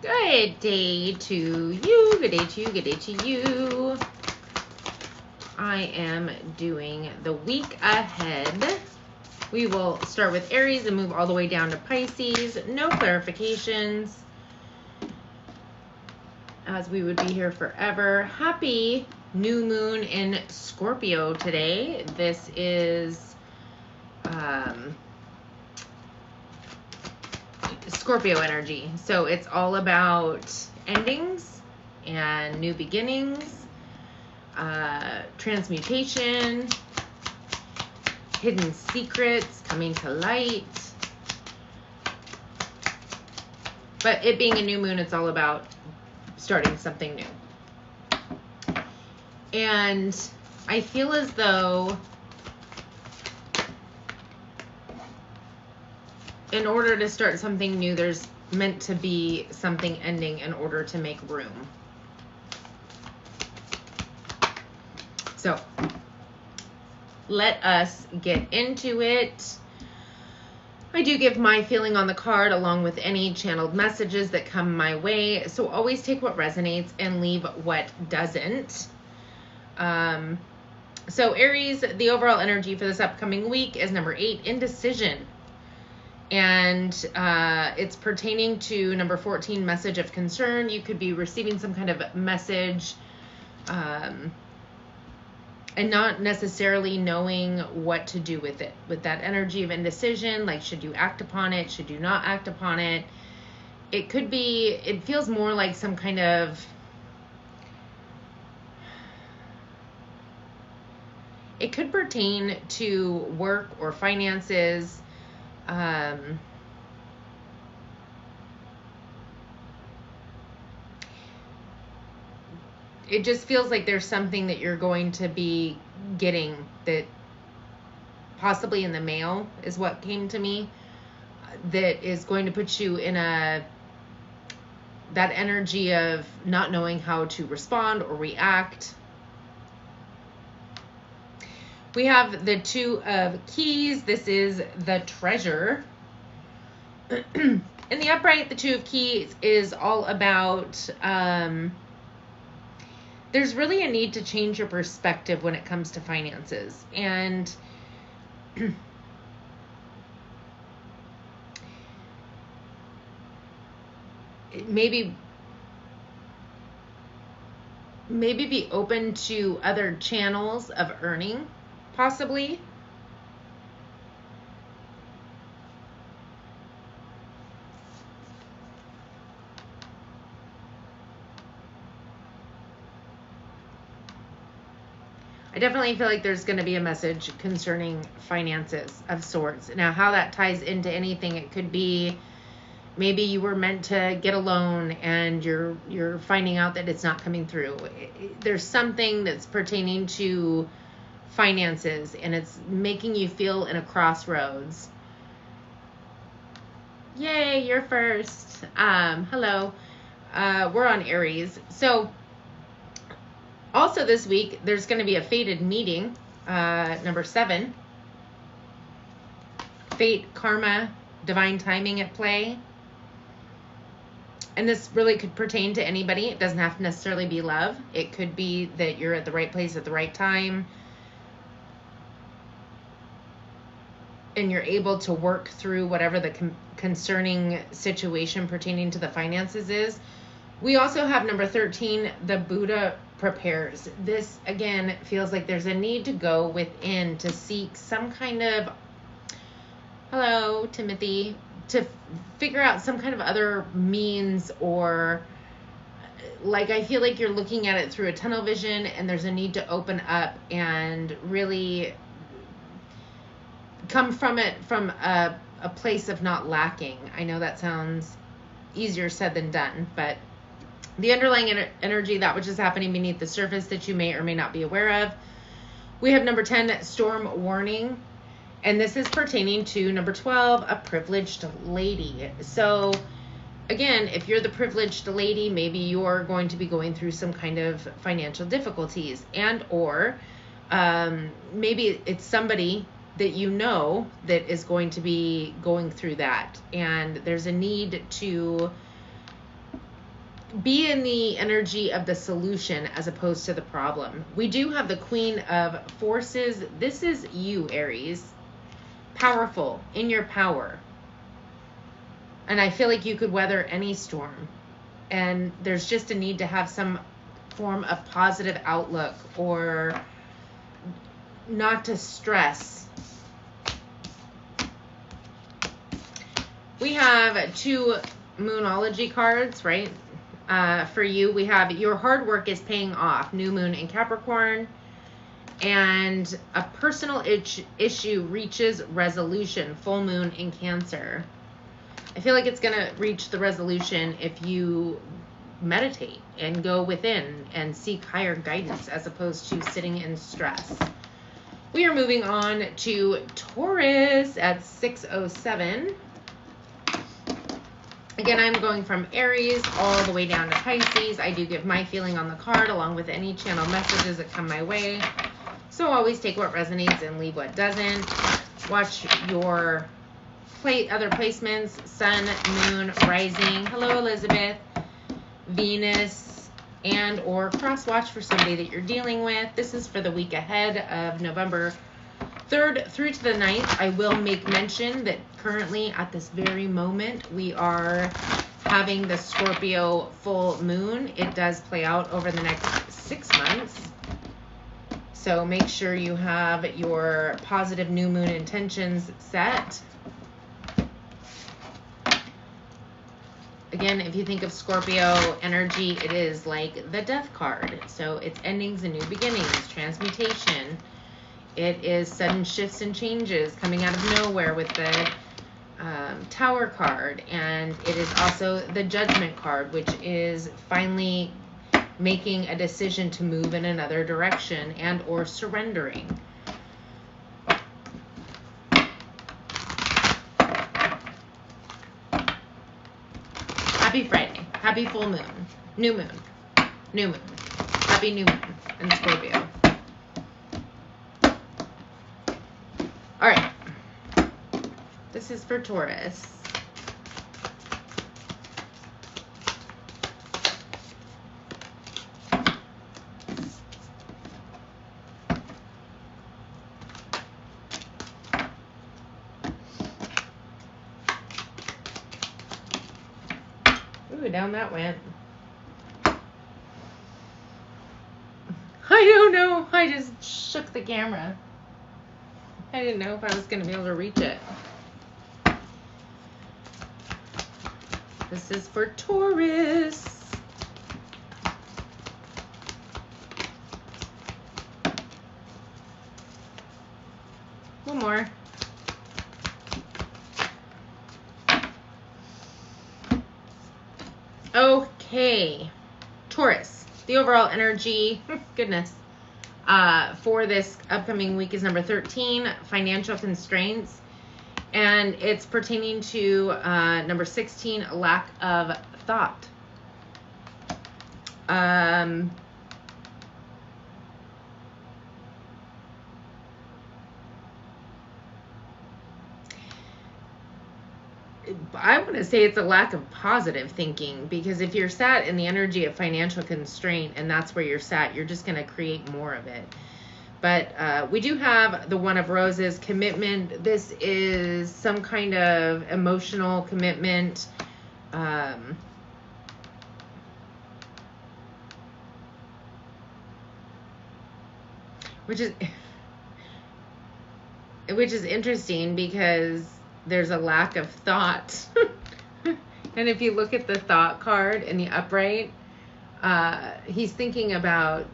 Good day to you. Good day to you. Good day to you. I am doing the week ahead. We will start with Aries and move all the way down to Pisces. No clarifications, as we would be here forever. Happy new moon in Scorpio today. This is Scorpio energy. So it's all about endings and new beginnings, transmutation, hidden secrets coming to light. But it being a new moon, it's all about starting something new. And I feel as though in order to start something new, there's meant to be something ending in order to make room. So let us get into it. I do give my feeling on the card along with any channeled messages that come my way. So always take what resonates and leave what doesn't. So Aries, the overall energy for this upcoming week is number 8, indecision. And it's pertaining to number 14, message of concern. You could be receiving some kind of message and not necessarily knowing what to do with it. With that energy of indecision, like should you act upon it? Should you not act upon it? It could be, it feels more like some kind of, it could pertain to work or finances. It just feels like there's something that you're going to be getting that possibly in the mail is what came to me, that is going to put you in that energy of not knowing how to respond or react. We have the 2 of keys. This is the treasure. In the upright, the 2 of keys is all about, there's really a need to change your perspective when it comes to finances. And maybe be open to other channels of earning. Possibly. I definitely feel like there's going to be a message concerning finances of sorts. Now, how that ties into anything, it could be maybe you were meant to get a loan and you're finding out that it's not coming through. There's something that's pertaining to finances and it's making you feel in a crossroads. Yay, you're first. Hello. We're on Aries. So also this week there's going to be a fated meeting, number 7. Fate, karma, divine timing at play. And this really could pertain to anybody. It doesn't have to necessarily be love. It could be that you're at the right place at the right time and you're able to work through whatever the concerning situation pertaining to the finances is. We also have number 13, the Buddha prepares. This, again, feels like there's a need to go within to seek some kind of, hello, Timothy, to figure out some kind of other means, or like I feel like you're looking at it through a tunnel vision and there's a need to open up and really come from it from a place of not lacking. I know that sounds easier said than done, but the underlying energy, that which is happening beneath the surface that you may or may not be aware of. We have number 10, storm warning. And this is pertaining to number 12, a privileged lady. So again, if you're the privileged lady, maybe you're going to be going through some kind of financial difficulties, and or maybe it's somebody that you know that is going to be going through that. And there's a need to be in the energy of the solution as opposed to the problem. We do have the Queen of Forces. This is you, Aries. Powerful, in your power. And I feel like you could weather any storm. And there's just a need to have some form of positive outlook, or not to stress. We have 2 Moonology cards, right? For you, we have your hard work is paying off. New moon in Capricorn. And a personal issue reaches resolution. Full moon in Cancer. I feel like it's going to reach the resolution if you meditate and go within and seek higher guidance as opposed to sitting in stress. We are moving on to Taurus at 6:07. Again, I'm going from Aries all the way down to Pisces. I do give my feeling on the card along with any channel messages that come my way. So always take what resonates and leave what doesn't. Watch your other placements, Sun, Moon, Rising. Hello, Elizabeth. Venus, and or cross watch for somebody that you're dealing with. This is for the week ahead of November 3rd through to the 9th. I will make mention that currently at this very moment we are having the Scorpio full moon. It does play out over the next 6 months. So make sure you have your positive new moon intentions set. Again, if you think of Scorpio energy, it is like the death card. So it's endings and new beginnings, transmutation. It is sudden shifts and changes coming out of nowhere with the Tower card. And it is also the Judgment card, which is finally making a decision to move in another direction and or surrendering. Happy Friday. Happy full moon. New moon. New moon. Happy new moon in Scorpio. All right. This is for Taurus. Ooh, down that went. I don't know. I just shook the camera. I didn't know if I was going to be able to reach it. This is for Taurus. One more. Okay. Taurus. The overall energy, goodness, for this upcoming week is number 13, financial constraints. And it's pertaining to number 16, lack of thought. I want to say it's a lack of positive thinking, because if you're sat in the energy of financial constraint and that's where you're sat, you're just going to create more of it. But we do have the One of Roses, commitment. This is some kind of emotional commitment. Which is interesting because there's a lack of thought. And if you look at the thought card in the upright, he's thinking about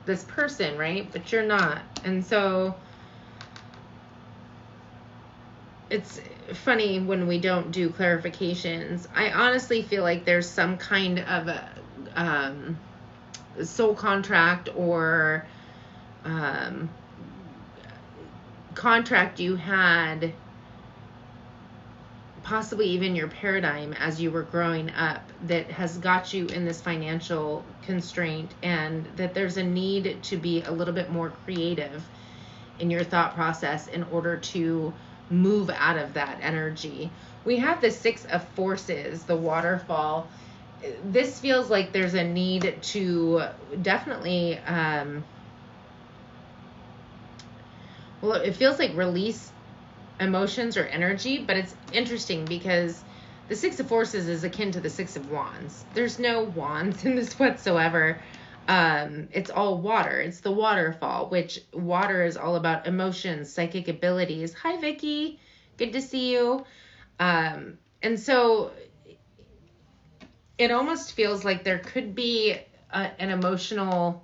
this person, right? But you're not. And so it's funny when we don't do clarifications. I honestly feel like there's some kind of a soul contract or contract you had, possibly even your paradigm as you were growing up, that has got you in this financial constraint, and that there's a need to be a little bit more creative in your thought process in order to move out of that energy. We have the Six of Forces, the waterfall. this feels like there's a need to definitely, well, it feels like release emotions or energy, but it's interesting because the Six of Forces is akin to the Six of Wands. There's no wands in this whatsoever. It's all water. It's the waterfall, which water is all about emotions, psychic abilities. Hi, Vicky. Good to see you. And so it almost feels like there could be an emotional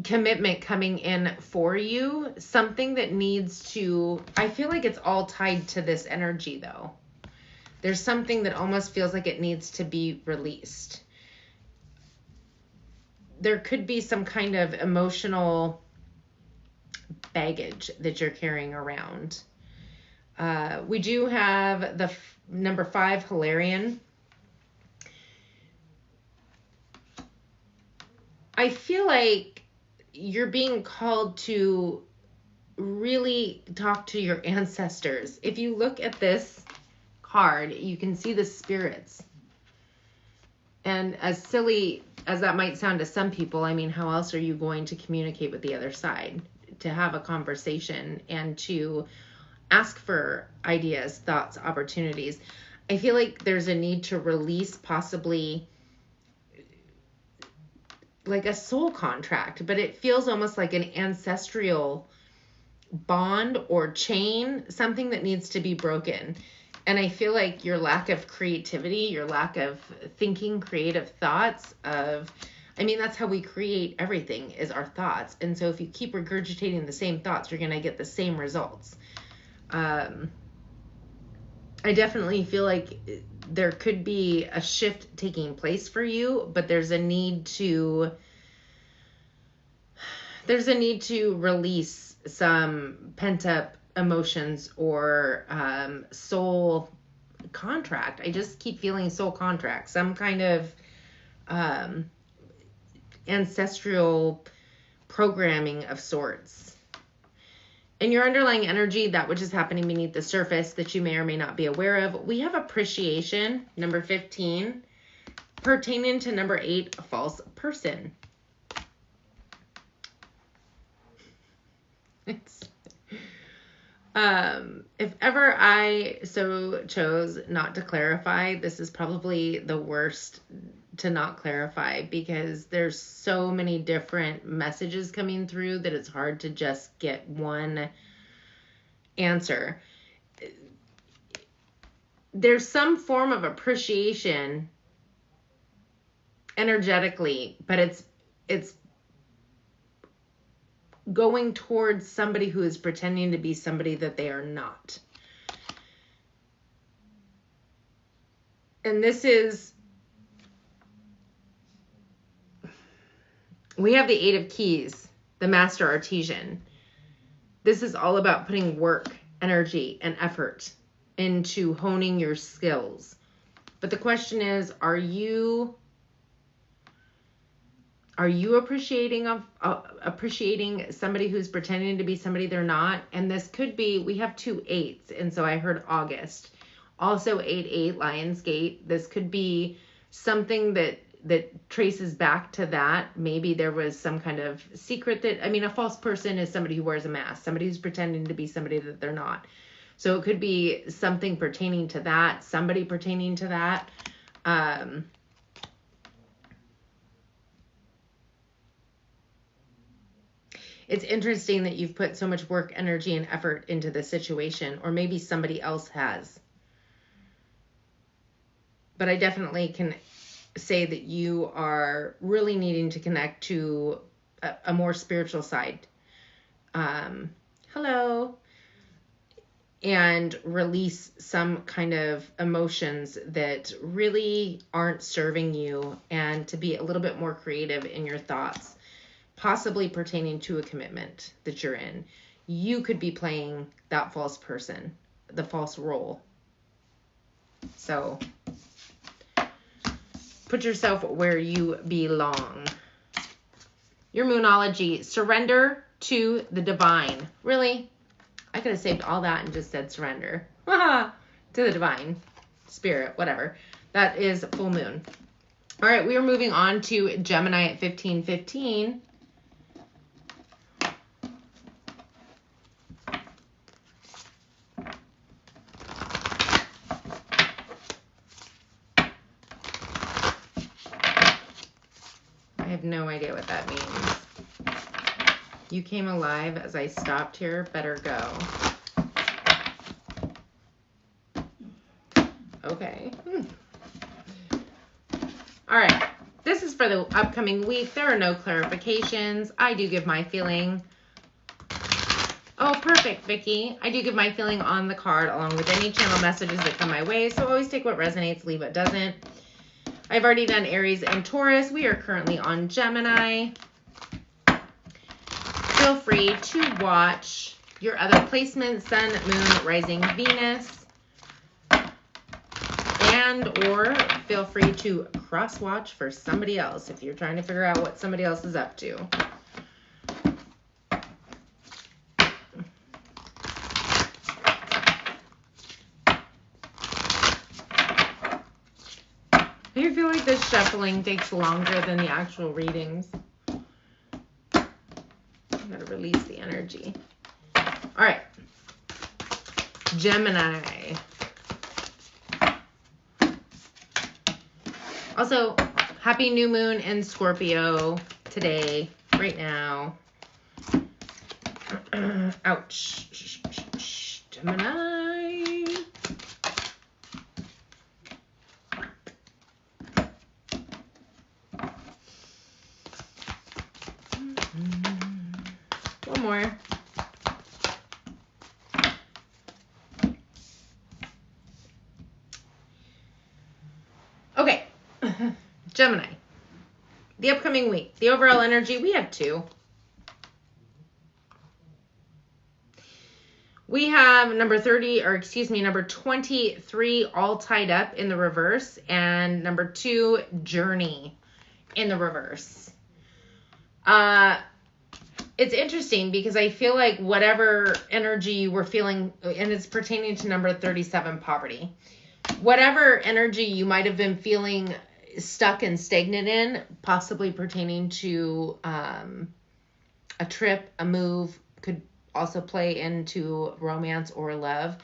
commitment coming in for you, something that needs to, I feel like it's all tied to this energy though. There's something that almost feels like it needs to be released. There could be some kind of emotional baggage that you're carrying around. We do have the number 5, Hilarion. I feel like you're being called to really talk to your ancestors. If you look at this card, you can see the spirits. And as silly as that might sound to some people, I mean, how else are you going to communicate with the other side? To have a conversation and to ask for ideas, thoughts, opportunities. I feel like there's a need to release possibly like a soul contract, but it feels almost like an ancestral bond or chain, something that needs to be broken. And I feel like your lack of creativity, your lack of thinking creative thoughts of, I mean, that's how we create everything, is our thoughts. And so if you keep regurgitating the same thoughts, you're going to get the same results. I definitely feel like there could be a shift taking place for you, but there's a need to release some pent up emotions or soul contract. I just keep feeling soul contract, some kind of ancestral programming of sorts. In your underlying energy, that which is happening beneath the surface that you may or may not be aware of, we have appreciation, number 15, pertaining to number 8, a false person. If ever I so chose not to clarify, this is probably the worst to not clarify, because there's so many different messages coming through that it's hard to just get one answer. There's some form of appreciation energetically, but it's going towards somebody who is pretending to be somebody that they are not. And this is, we have the 8 of Keys, the Master Artesian. This is all about putting work, energy, and effort into honing your skills. But the question is, are you appreciating somebody who's pretending to be somebody they're not? And this could be, we have 2 8s, and so I heard August. Also 8-8, Lionsgate. This could be something that traces back to that. Maybe there was some kind of secret that, I mean, a false person is somebody who wears a mask, somebody who's pretending to be somebody that they're not. So it could be something pertaining to that, somebody pertaining to that. It's interesting that you've put so much work, energy, and effort into this situation, or maybe somebody else has. But I definitely can say that you are really needing to connect to a more spiritual side. Hello. And release some kind of emotions that really aren't serving you, and to be a little bit more creative in your thoughts, possibly pertaining to a commitment that you're in. You could be playing that false person, the false role. So put yourself where you belong. Your Moonology, surrender to the divine. Really? I could have saved all that and just said surrender. To the divine, spirit, whatever. That is full moon. All right, we are moving on to Gemini at 1515. I have no idea what that means. You came alive as I stopped here. Better go. Okay. All right. This is for the upcoming week. There are no clarifications. I do give my feeling. Oh, perfect, Vicky. I do give my feeling on the card along with any channel messages that come my way. So always take what resonates, leave what doesn't. I've already done Aries and Taurus. We are currently on Gemini. Feel free to watch your other placements, Sun, Moon, Rising, Venus. And or feel free to cross-watch for somebody else if you're trying to figure out what somebody else is up to. I feel like this shuffling takes longer than the actual readings. I gotta release the energy. All right. Gemini. Also, happy new moon in Scorpio today, right now. Ouch. Gemini. One more. Okay. Gemini. The upcoming week. The overall energy, we have two. We have number 23 all tied up in the reverse, and number 2 journey in the reverse. It's interesting because I feel like whatever energy you were feeling, and it's pertaining to number 37, poverty, whatever energy you might have been feeling stuck and stagnant in, possibly pertaining to a trip, a move, could also play into romance or love.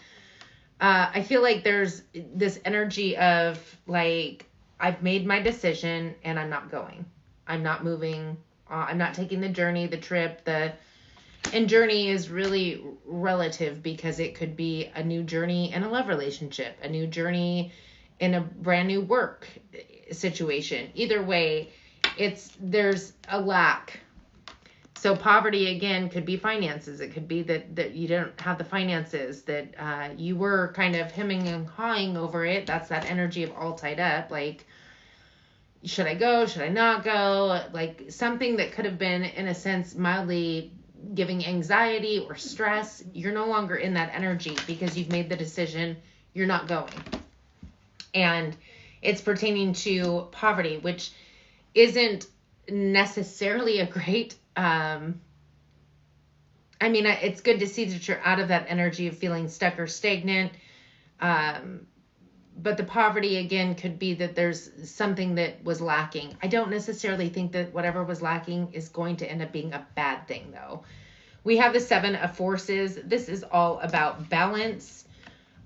I feel like there's this energy of like, I've made my decision and I'm not going. I'm not moving. I'm not taking the journey, the trip, and journey is really relative because it could be a new journey in a love relationship, a new journey in a brand new work situation. Either way, there's a lack. So poverty, again, could be finances. It could be that you don't have the finances, that you were kind of hemming and hawing over it. That's that energy of all tied up. Like, should I go? Should I not go? Like something that could have been, in a sense, mildly giving anxiety or stress. You're no longer in that energy because you've made the decision you're not going. And it's pertaining to poverty, which isn't necessarily a great, it's good to see that you're out of that energy of feeling stuck or stagnant. But the poverty, again, could be that there's something that was lacking. I don't necessarily think that whatever was lacking is going to end up being a bad thing, though. We have the 7 of Forces. This is all about balance.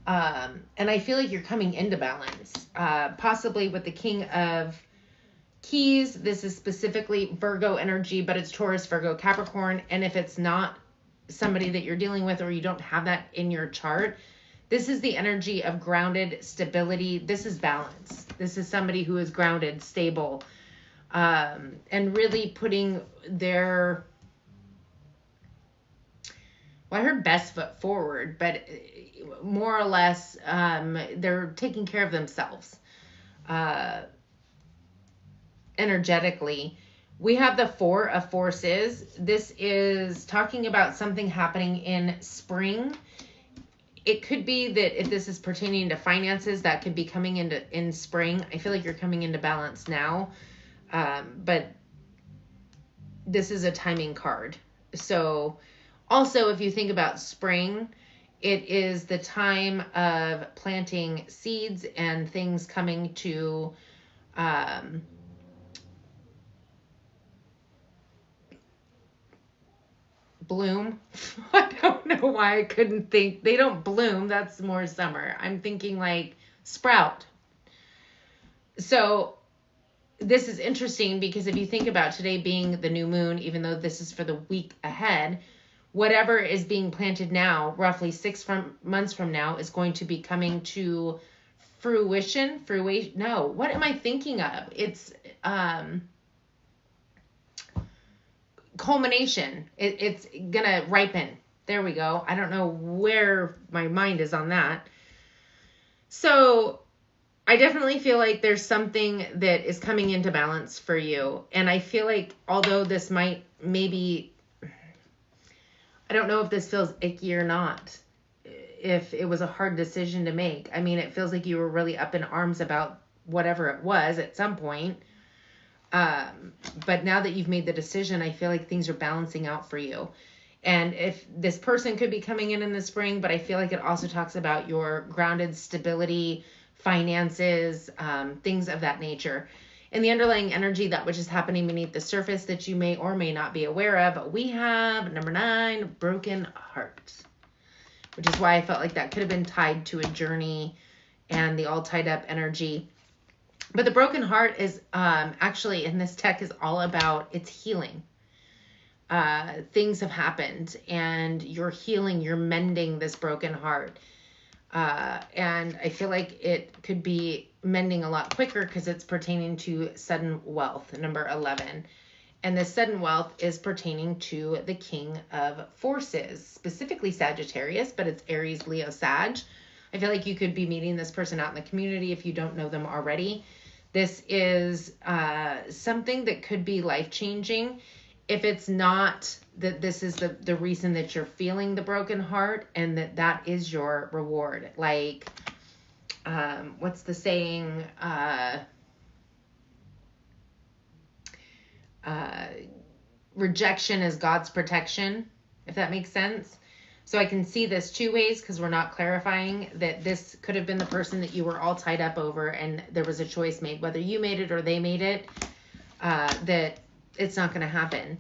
And I feel like you're coming into balance, possibly with the King of Keys. This is specifically Virgo energy, but it's Taurus, Virgo, Capricorn. And if it's not somebody that you're dealing with or you don't have that in your chart, this is the energy of grounded stability. This is balance. This is somebody who is grounded, stable, and really putting their, I heard best foot forward, but more or less they're taking care of themselves energetically. We have the 4 of Forces. This is talking about something happening in spring. It could be that if this is pertaining to finances, that could be coming in spring. I feel like you're coming into balance now. But this is a timing card. So also, if you think about spring, it is the time of planting seeds and things coming to bloom. I don't know why I couldn't think. They don't bloom. That's more summer. I'm thinking like sprout. So this is interesting because if you think about today being the new moon, even though this is for the week ahead, whatever is being planted now, roughly 6 months from now, is going to be coming to fruition. No, what am I thinking of? It's culmination. It's gonna ripen. There we go. I don't know where my mind is on that. So I definitely feel like there's something that is coming into balance for you. And I feel like although this might maybe, I don't know if this feels icky or not, if it was a hard decision to make. I mean, it feels like you were really up in arms about whatever it was at some point. But now that you've made the decision, I feel like things are balancing out for you. And if this person could be coming in the spring, but I feel like it also talks about your grounded stability, finances, things of that nature. And the underlying energy, that which is happening beneath the surface that you may or may not be aware of, we have number 9, broken heart, which is why I felt like that could have been tied to a journey and the all tied up energy. But the broken heart is actually in this deck is all about its healing. Things have happened and you're healing, you're mending this broken heart. And I feel like it could be mending a lot quicker because it's pertaining to sudden wealth, number 11. And this sudden wealth is pertaining to the King of Forces, specifically Sagittarius, but it's Aries, Leo, Sag. I feel like you could be meeting this person out in the community if you don't know them already. This is something that could be life-changing. If it's not that this is the reason that you're feeling the broken heart and that is your reward. Like, what's the saying? Rejection is God's protection, if that makes sense. So I can see this 2 ways because we're not clarifying that this could have been the person that you were all tied up over and there was a choice made, whether you made it or they made it, that it's not going to happen.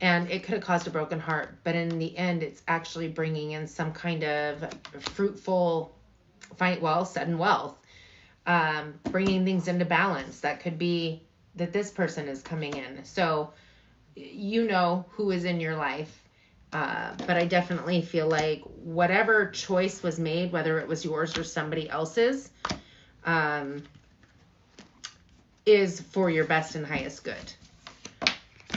And it could have caused a broken heart. But in the end, it's actually bringing in some kind of fruitful, sudden wealth, bringing things into balance. That could be that this person is coming in. So you know who is in your life. But I definitely feel like whatever choice was made, whether it was yours or somebody else's, is for your best and highest good.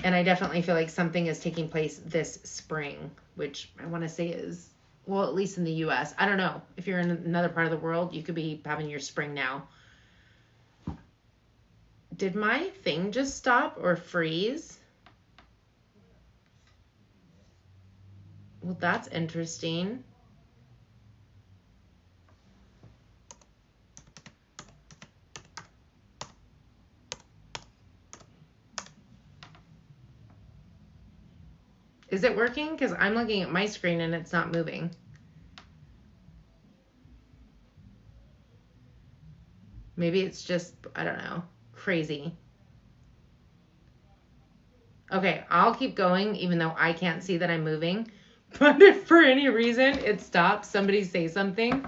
And I definitely feel like something is taking place this spring, which I want to say is, well, at least in the U.S. I don't know. If you're in another part of the world, you could be having your spring now. Did my thing just stop or freeze? Well, that's interesting. Is it working? Because I'm looking at my screen and it's not moving. Maybe it's just, I don't know, crazy. Okay, I'll keep going even though I can't see that I'm moving. But if for any reason it stops, somebody say something.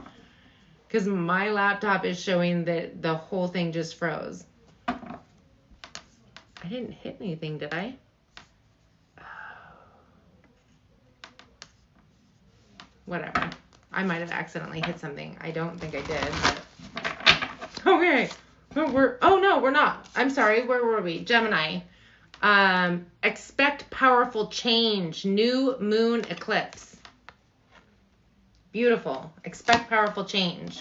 Because my laptop is showing that the whole thing just froze. I didn't hit anything, did I? Whatever. I might have accidentally hit something. I don't think I did. But... Okay. We're not. I'm sorry. Where were we? Gemini. Expect powerful change. New moon eclipse. Beautiful. Expect powerful change.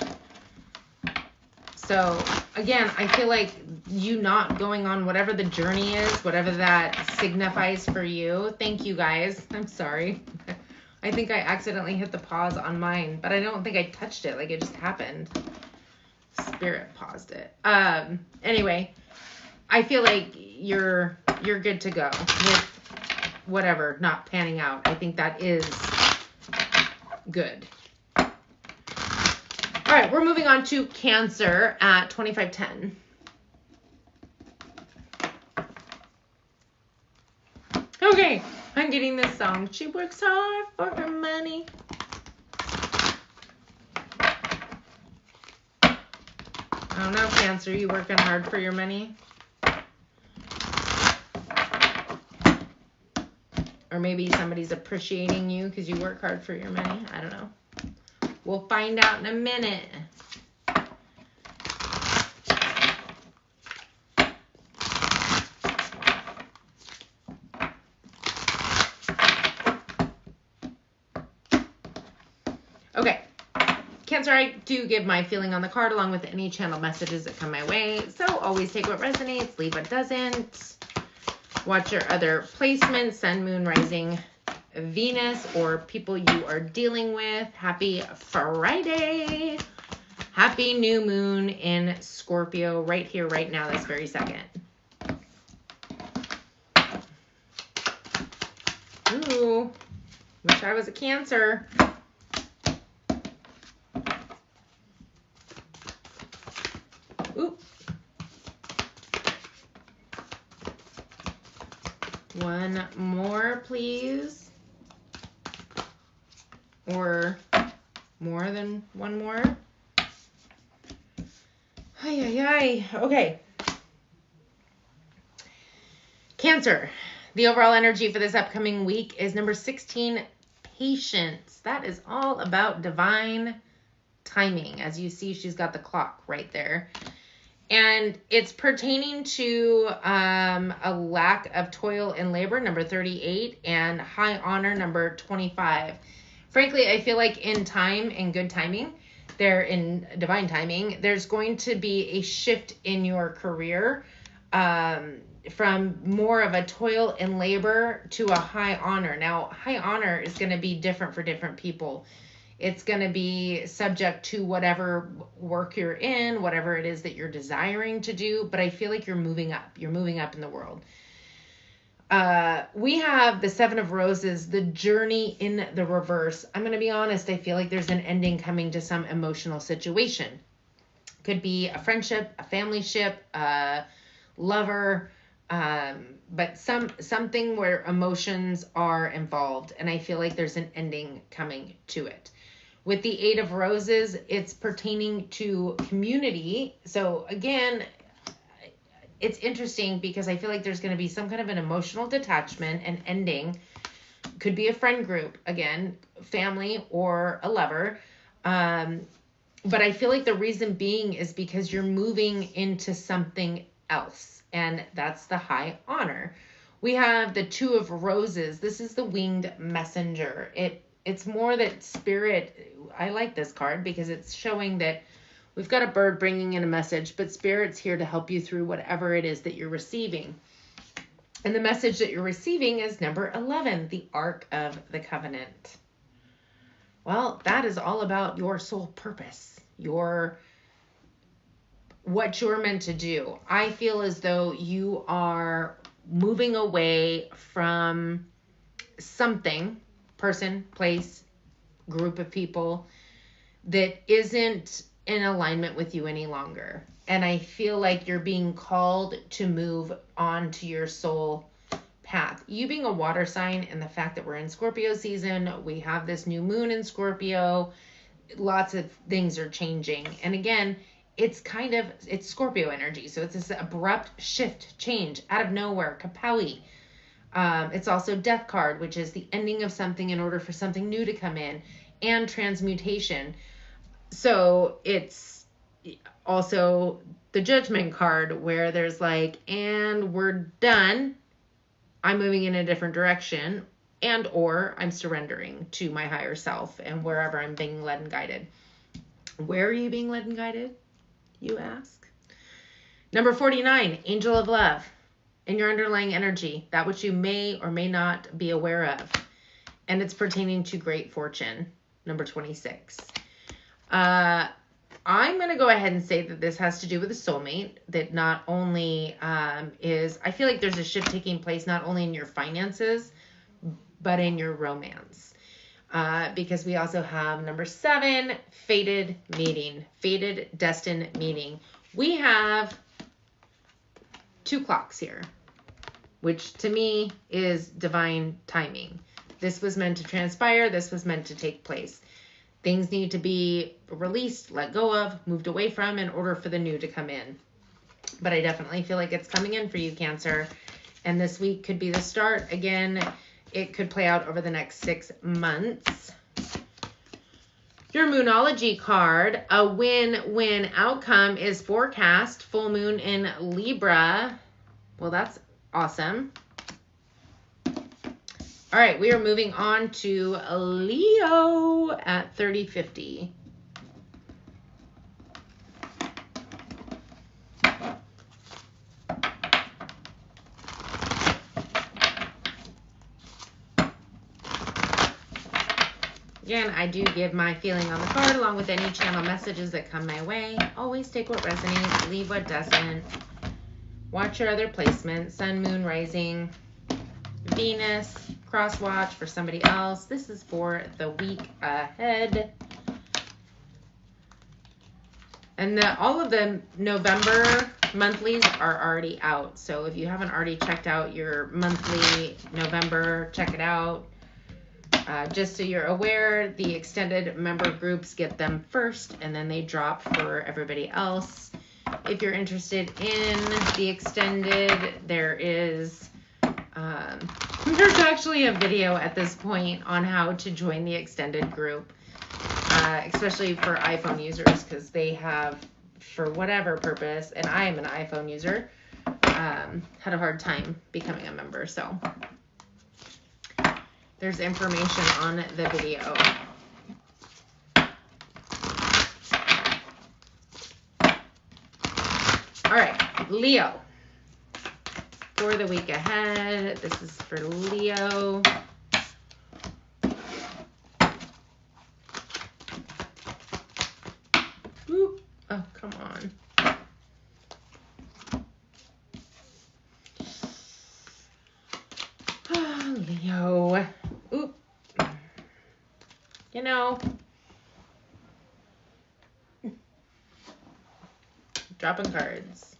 So again, I feel like you not going on whatever the journey is, whatever that signifies for you. Thank you guys. I'm sorry. I think I accidentally hit the pause on mine, but I don't think I touched it. Like it just happened. Spirit paused it. Anyway, I feel like you're good to go with whatever not panning out. I think that is good. All right, we're moving on to Cancer at 2510. Okay, I'm getting this song. She works hard for her money. I don't know, Cancer, you working hard for your money? Or maybe somebody's appreciating you because you work hard for your money. I don't know. We'll find out in a minute. Okay. Cancer, I do give my feeling on the card along with any channel messages that come my way. So always take what resonates, leave what doesn't. Watch your other placements, Sun, Moon, Rising, Venus, or people you are dealing with. Happy Friday. Happy new moon in Scorpio right here, right now, this very second. Ooh, wish I was a Cancer. Ooh. One more, please. Or more than one more. Ay, ay, ay. Okay. Cancer. The overall energy for this upcoming week is number 16, patience. That is all about divine timing. As you see, she's got the clock right there. And it's pertaining to a lack of toil and labor, number 38, and high honor, number 25. Frankly, I feel like in time and good timing, in divine timing, there's going to be a shift in your career from more of a toil and labor to a high honor. Now, high honor is going to be different for different people. It's going to be subject to whatever work you're in, whatever it is that you're desiring to do. But I feel like you're moving up. You're moving up in the world. We have the Seven of Roses, the journey in the reverse. I'm going to be honest. I feel like there's an ending coming to some emotional situation. Could be a friendship, a family ship, a lover, but something where emotions are involved. And I feel like there's an ending coming to it. With the Eight of Roses, it's pertaining to community. So again, it's interesting because I feel like there's going to be some kind of an emotional detachment and ending. Could be a friend group, again, family or a lover. But I feel like the reason being is because you're moving into something else. And that's the high honor. We have the Two of Roses. This is the winged messenger. It's more that spirit, I like this card because it's showing that we've got a bird bringing in a message, but spirit's here to help you through whatever it is that you're receiving. And the message that you're receiving is number 11, the Ark of the Covenant. Well, that is all about your soul purpose, what you're meant to do. I feel as though you are moving away from something, person, place, group of people that isn't in alignment with you any longer. And I feel like you're being called to move on to your soul path. You being a water sign and the fact that we're in Scorpio season, we have this new moon in Scorpio, lots of things are changing. And again, it's Scorpio energy. So it's this abrupt shift, change out of nowhere, kapowie. It's also Death card, which is the ending of something in order for something new to come in, and transmutation. So it's also the Judgment card where there's like, and we're done. I'm moving in a different direction, and or I'm surrendering to my higher self and wherever I'm being led and guided. Where are you being led and guided, you ask? Number 49, Angel of Love. In your underlying energy, that which you may or may not be aware of. And it's pertaining to great fortune, number 26. I'm going to go ahead and say that this has to do with a soulmate, that not only I feel like there's a shift taking place not only in your finances, but in your romance. Because we also have number 7, fated meeting, fated destined meeting. We have 2 clocks here. which to me is divine timing. This was meant to transpire. This was meant to take place. Things need to be released, let go of, moved away from in order for the new to come in. But I definitely feel like it's coming in for you, Cancer. And this week could be the start. Again, it could play out over the next 6 months. Your Moonology card, a win-win outcome is forecast. Full moon in Libra. Well, that's awesome. All right, we are moving on to Leo at 3050. Again, I do give my feeling on the card along with any channel messages that come my way. Always take what resonates, leave what doesn't. Watch your other placements, Sun, Moon, Rising, Venus, cross watch for somebody else. This is for the week ahead. And all of the November monthlies are already out. So if you haven't already checked out your monthly November, check it out. Just so you're aware, the extended member groups get them first and then they drop for everybody else. If you're interested in the extended, there's actually a video at this point on how to join the extended group, especially for iPhone users, because they have, for whatever purpose, and I am an iPhone user, had a hard time becoming a member. So there's information on the video. All right, Leo. For the week ahead, this is for Leo. Oop. Oh, come on. Oh, Leo. Oop. You know, dropping cards.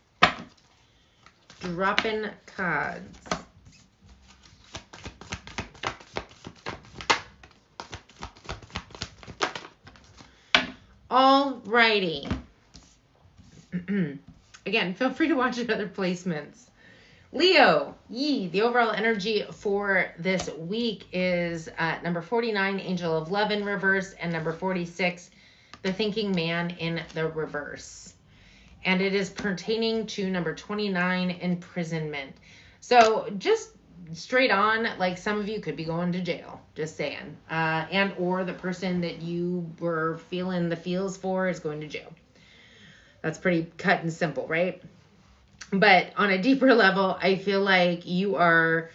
Dropping cards. Alrighty. Again, feel free to watch other placements. Leo, the overall energy for this week is number 49, Angel of Love in reverse, and number 46, the Thinking Man in the reverse. And it is pertaining to number 29, imprisonment. So just straight on, like some of you could be going to jail, just saying. And or the person that you were feeling the feels for is going to jail. That's pretty cut and simple, right? But on a deeper level, I feel like you are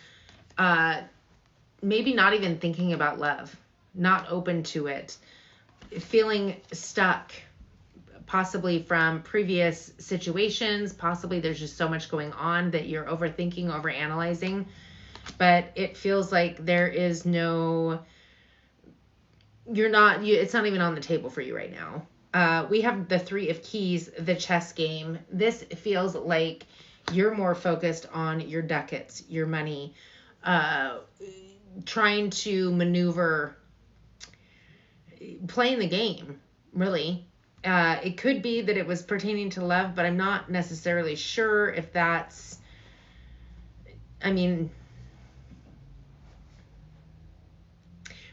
maybe not even thinking about love, not open to it, feeling stuck, possibly from previous situations. Possibly there's just so much going on that you're overthinking, overanalyzing. But it feels like there is no, it's not even on the table for you right now. We have the 3 of Keys, the chess game. This feels like you're more focused on your ducats, your money, trying to maneuver, playing the game, really. It could be that it was pertaining to love, but I'm not necessarily sure if that's,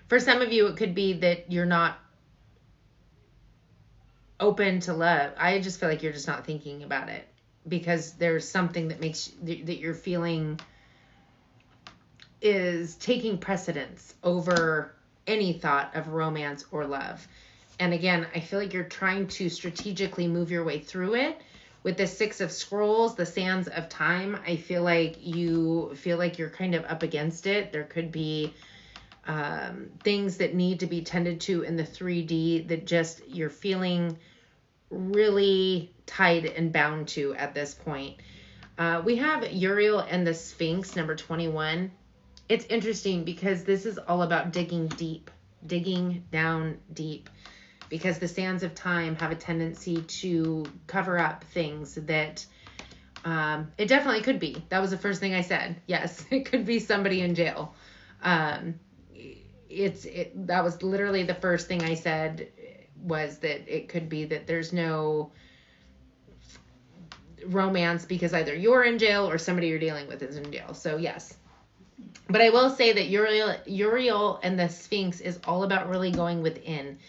for some of you, it could be that you're not open to love. I just feel like you're just not thinking about it because there's something that that you're feeling is taking precedence over any thought of romance or love. And again, I feel like you're trying to strategically move your way through it. With the 6 of Scrolls, the Sands of Time, I feel like you feel like you're kind of up against it. There could be things that need to be tended to in the 3D that just you're feeling really tied and bound to at this point. We have Uriel and the Sphinx, number 21. It's interesting because this is all about digging deep, digging down deep, because the Sands of Time have a tendency to cover up things that It definitely could be. That was the first thing I said. Yes, it could be somebody in jail. That was literally the first thing I said, was that it could be that there's no romance because either you're in jail or somebody you're dealing with is in jail. So yes. But I will say that Uriel and the Sphinx is all about really going within,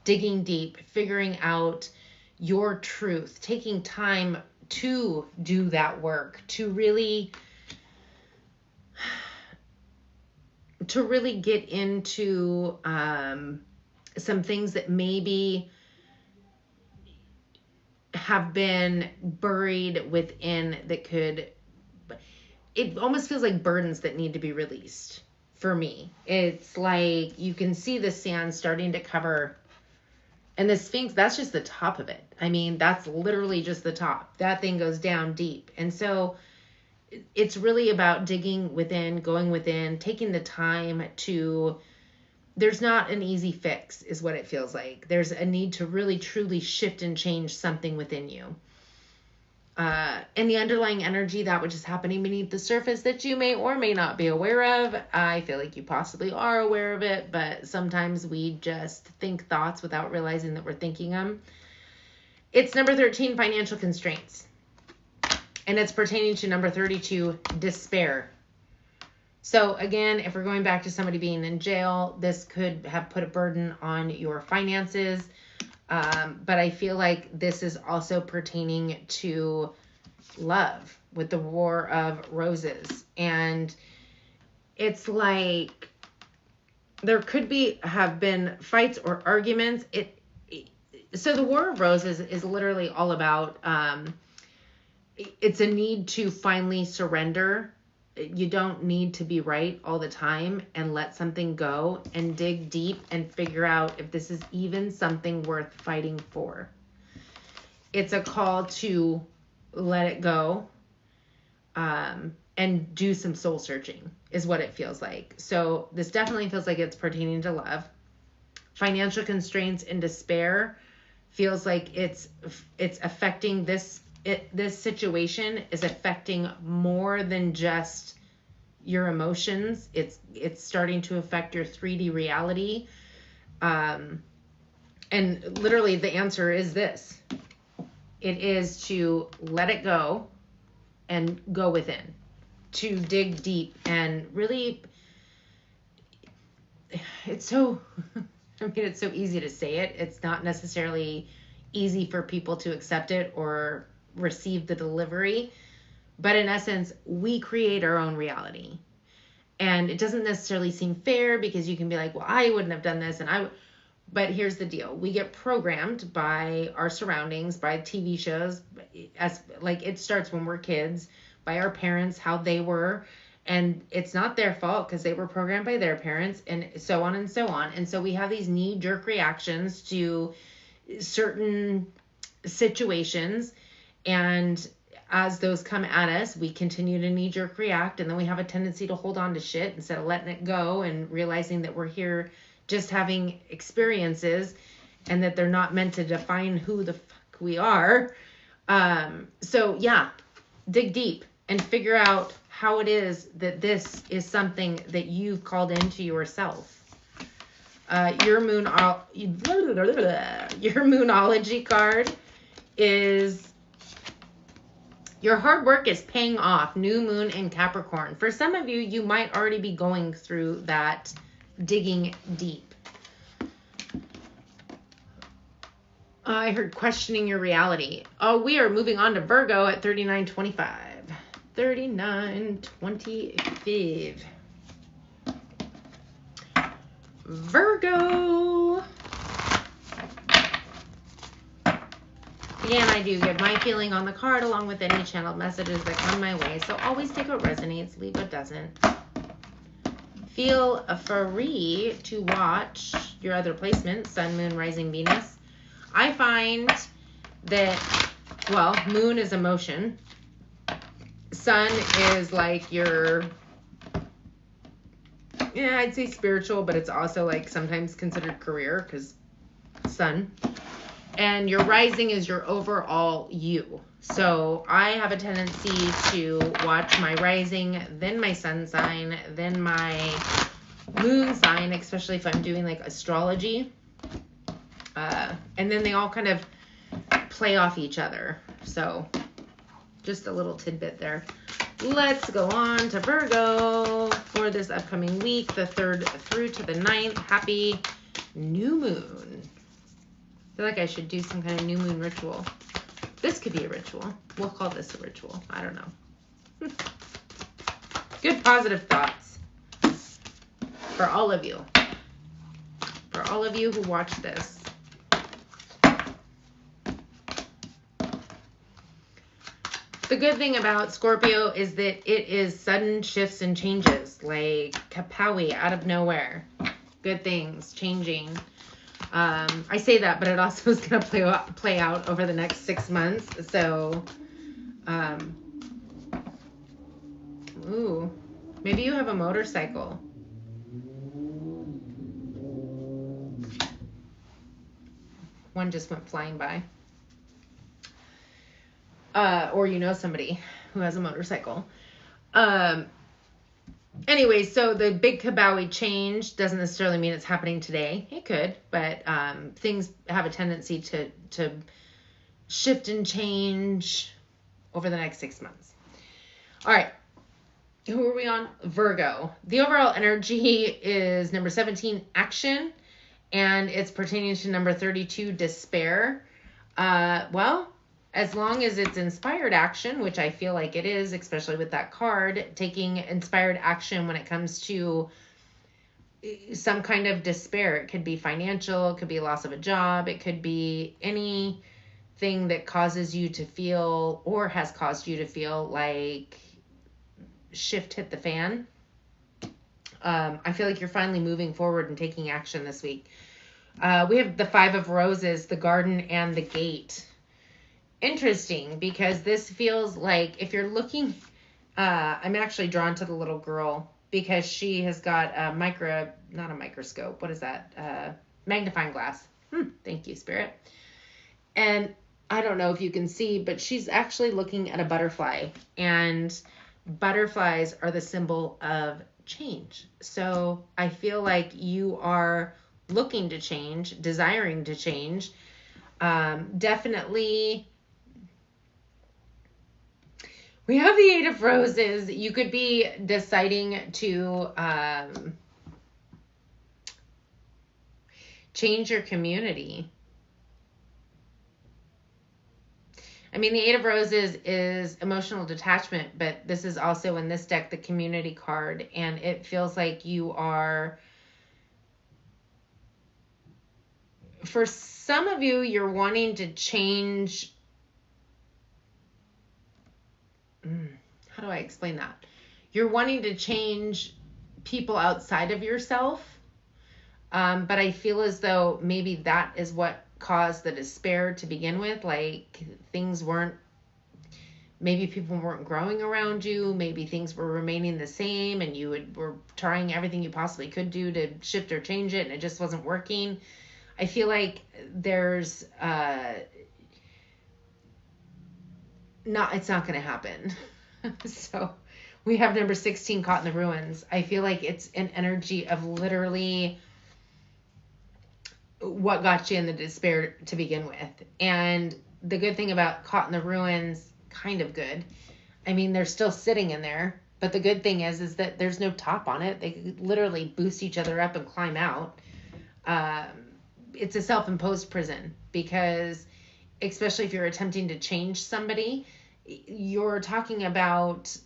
digging deep, figuring out your truth, taking time to do that work, to really get into some things that maybe have been buried within, that could, it almost feels like burdens that need to be released for me. It's like you can see the sand starting to cover, and the Sphinx, that's just the top of it. I mean, that's literally just the top. That thing goes down deep. And so it's really about digging within, going within, taking the time to, there's not an easy fix is what it feels like. There's a need to really truly shift and change something within you. And the underlying energy, that which is happening beneath the surface that you may or may not be aware of. I feel like you possibly are aware of it, but sometimes we just think thoughts without realizing that we're thinking them. It's number 13, financial constraints. And it's pertaining to number 32, despair. So again, if we're going back to somebody being in jail, this could have put a burden on your finances. But I feel like this is also pertaining to love with the War of Roses. And it's like there could have been fights or arguments. So the War of Roses is literally all about, it's a need to finally surrender. You don't need to be right all the time, and let something go and dig deep and figure out if this is even something worth fighting for. It's a call to let it go, and do some soul searching is what it feels like. So this definitely feels like it's pertaining to love. Financial constraints and despair feels like it's affecting this situation is affecting more than just your emotions. It's starting to affect your 3D reality. And literally the answer is this. It is to let it go and go within, to dig deep and really, it's so, it's so easy to say it. It's not necessarily easy for people to accept it or receive the delivery, but in essence, we create our own reality. And it doesn't necessarily seem fair, because you can be like, well, I wouldn't have done this, but here's the deal. We get programmed by our surroundings, by TV shows, as like it starts when we're kids, by our parents, how they were, and it's not their fault because they were programmed by their parents, and so on and so on. And so we have these knee-jerk reactions to certain situations. And as those come at us, we continue to knee-jerk react, and then we have a tendency to hold on to shit instead of letting it go and realizing that we're here just having experiences and that they're not meant to define who the fuck we are. So yeah, dig deep and figure out how it is that this is something that you've called into yourself. Your Moonology card is, your hard work is paying off. New moon in Capricorn. For some of you, you might already be going through that digging deep. I heard questioning your reality. Oh, we are moving on to Virgo at 3925. 3925. Virgo. Again, I do give my feeling on the card along with any channeled messages that come my way. So always take what resonates, leave what doesn't. Feel free to watch your other placements, Sun, Moon, Rising, Venus. I find that, well, Moon is emotion. Sun is like your, yeah, I'd say spiritual, but it's also like sometimes considered career because Sun. And your rising is your overall you. So I have a tendency to watch my rising, then my sun sign, then my moon sign, especially if I'm doing like astrology. And then they all kind of play off each other. So just a little tidbit there. Let's go on to Virgo for this upcoming week, the 3rd through to the 9th. Happy new moon. I feel like I should do some kind of new moon ritual. This could be a ritual. We'll call this a ritual. I don't know. Good positive thoughts for all of you. For all of you who watch this. The good thing about Scorpio is that it is sudden shifts and changes, like kapowie, out of nowhere. Good things changing. I say that, but it also is going to play out over the next 6 months. So, ooh, maybe you have a motorcycle. One just went flying by. Or you know somebody who has a motorcycle. Anyway, so the big kabowie change doesn't necessarily mean it's happening today. It could, but things have a tendency to shift and change over the next 6 months. All right. Who are we on? Virgo. The overall energy is number 17, action, and it's pertaining to number 32, despair. Well, as long as it's inspired action, which I feel like it is, especially with that card, taking inspired action when it comes to some kind of despair. It could be financial, it could be loss of a job, it could be anything that causes you to feel or has caused you to feel like shift hit the fan. I feel like you're finally moving forward and taking action this week. We have the 5 of Roses, the garden, and the gate. Interesting, because this feels like if you're looking, I'm actually drawn to the little girl because she has got a not a microscope. What is that? Magnifying glass. Thank you, Spirit. And I don't know if you can see, but she's actually looking at a butterfly, and butterflies are the symbol of change. So I feel like you are looking to change, desiring to change. Definitely. We have the 8 of Roses. You could be deciding to change your community. I mean, the 8 of Roses is emotional detachment, but this is also in this deck the community card, and it feels like you are, for some of you, you're wanting to change. How do I explain that? You're wanting to change people outside of yourself, but I feel as though maybe that is what caused the despair to begin with. Like maybe people weren't growing around you, maybe things were remaining the same, and you were trying everything you possibly could do to shift or change it, and it just wasn't working. I feel like there's it's not going to happen. So we have number 16, caught in the ruins. I feel like it's an energy of literally what got you in the despair to begin with. And the good thing about caught in the ruins, kind of good. I mean, they're still sitting in there, but the good thing is that there's no top on it. They literally boost each other up and climb out. It's a self-imposed prison because, especially if you're attempting to change somebody, you're talking about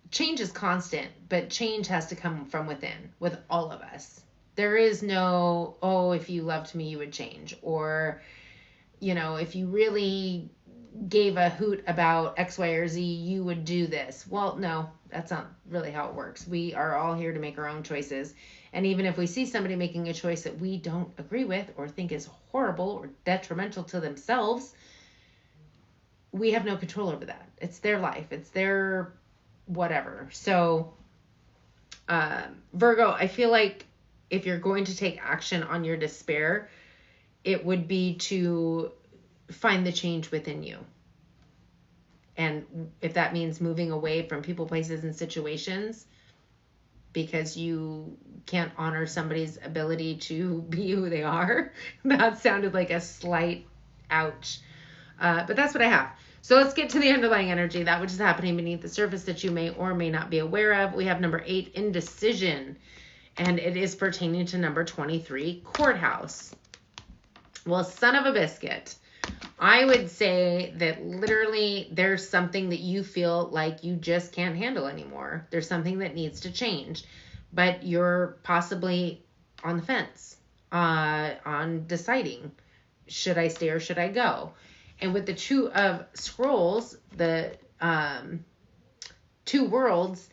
change is constant, but change has to come from within with all of us. There is no, if you loved me, you would change. Or, if you really gave a hoot about X, Y, or Z, you would do this. Well, no, that's not really how it works. We are all here to make our own choices. And even if we see somebody making a choice that we don't agree with or think is horrible or detrimental to themselves, we have no control over that. It's their life. It's their whatever. So, Virgo, I feel like if you're going to take action on your despair, it would be to find the change within you. And if that means moving away from people, places, and situations because you can't honor somebody's ability to be who they are, that sounded like a slight ouch. But that's what I have. So let's get to the underlying energy, that which is happening beneath the surface that you may or may not be aware of. We have number 8, indecision, and it is pertaining to number 23, courthouse. Well, son of a biscuit. I would say that literally there's something that you feel like you just can't handle anymore. There's something that needs to change, but you're possibly on the fence, on deciding, should I stay or should I go? And with the 2 of scrolls, the 2 worlds,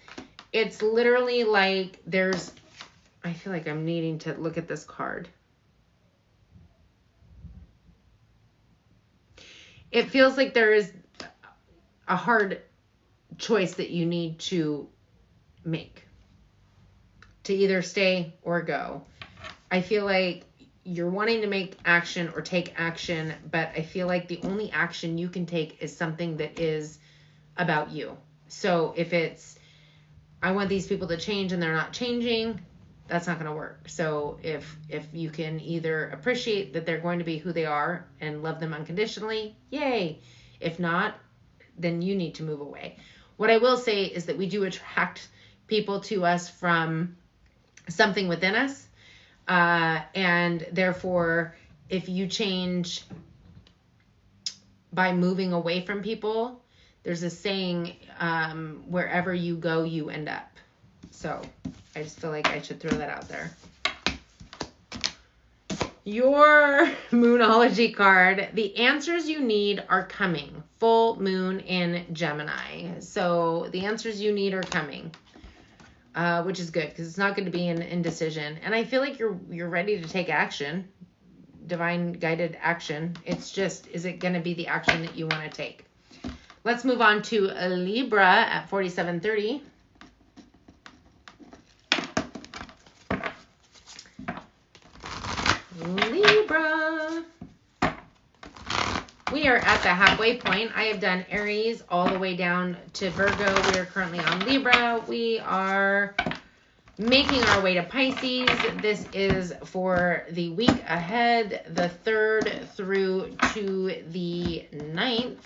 it's literally like I feel like I'm needing to look at this card. It feels like there is a hard choice that you need to make to either stay or go. I feel like you're wanting to make action or take action, but I feel like the only action you can take is something that is about you. So if it's, I want these people to change and they're not changing, that's not going to work. So if you can either appreciate that they're going to be who they are and love them unconditionally, yay. If not, then you need to move away. What I will say is that we do attract people to us from something within us. And therefore, if you change by moving away from people, there's a saying, wherever you go, you end up. So I just feel like I should throw that out there. Your Moonology card, the answers you need are coming. Full moon in Gemini. So the answers you need are coming, which is good because it's not going to be an indecision. And I feel like you're ready to take action, divine guided action. It's just, is it going to be the action that you want to take? Let's move on to a Libra at 4730. Libra. We are at the halfway point. I have done Aries all the way down to Virgo. We are currently on Libra. We are making our way to Pisces. This is for the week ahead, the 3rd through to the 9th.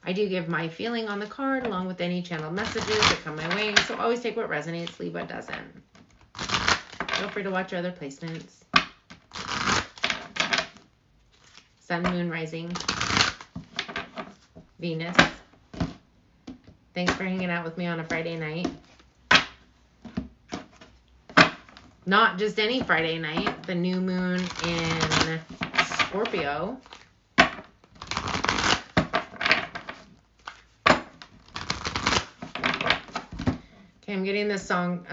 I do give my feeling on the card along with any channel messages that come my way. So always take what resonates, leave what doesn't. Feel free to watch our other placements. Sun, moon, rising, Venus. Thanks for hanging out with me on a Friday night. Not just any Friday night, the new moon in Scorpio. Okay, I'm getting this song.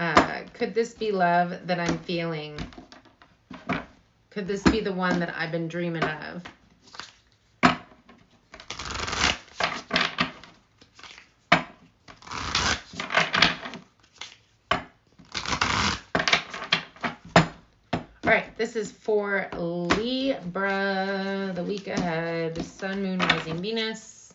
Could this be love that I'm feeling? Could this be the one that I've been dreaming of? All right, this is for Libra, the week ahead, Sun, Moon, Rising, Venus.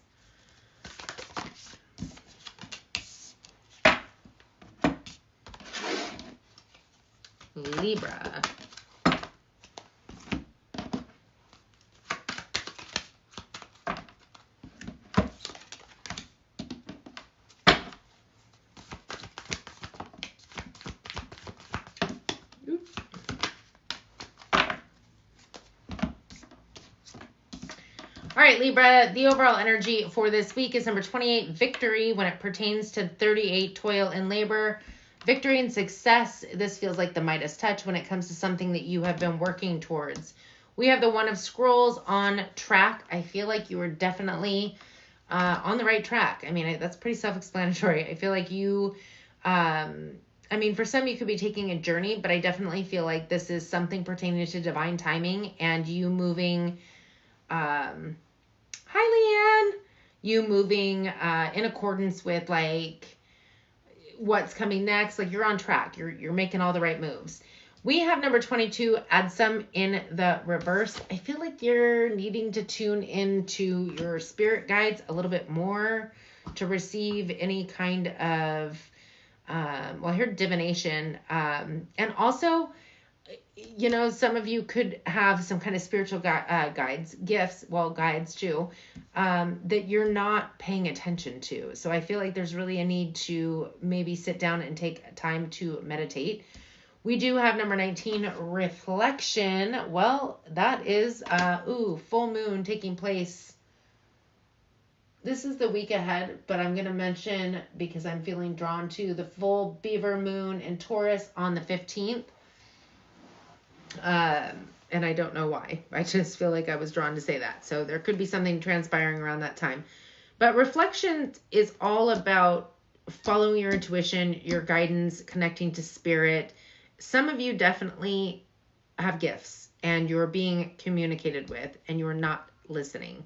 Libra. All right, Libra, the overall energy for this week is number 28, victory, when it pertains to 38, toil and labor. Victory and success, this feels like the Midas touch when it comes to something that you have been working towards. We have the One of Scrolls on track. I feel like you are definitely on the right track. I mean, that's pretty self-explanatory. I feel like you, for some you could be taking a journey, but I definitely feel like this is something pertaining to divine timing and you moving... Hi, Leanne. You moving in accordance with like what's coming next. Like you're on track. You're making all the right moves. We have number 22, add some in the reverse. I feel like you're needing to tune into your spirit guides a little bit more to receive any kind of, well, I heard divination. And also, you know, some of you could have some kind of spiritual guides, gifts, well, guides too, that you're not paying attention to. So I feel like there's really a need to maybe sit down and take time to meditate. We do have number 19, reflection. Well, that is, full moon taking place. This is the week ahead, but I'm going to mention, because I'm feeling drawn to the full beaver moon in Taurus on the 15th. And I don't know why. I just feel like I was drawn to say that. So there could be something transpiring around that time. But reflection is all about following your intuition, your guidance, connecting to spirit. Some of you definitely have gifts and you're being communicated with and you're not listening.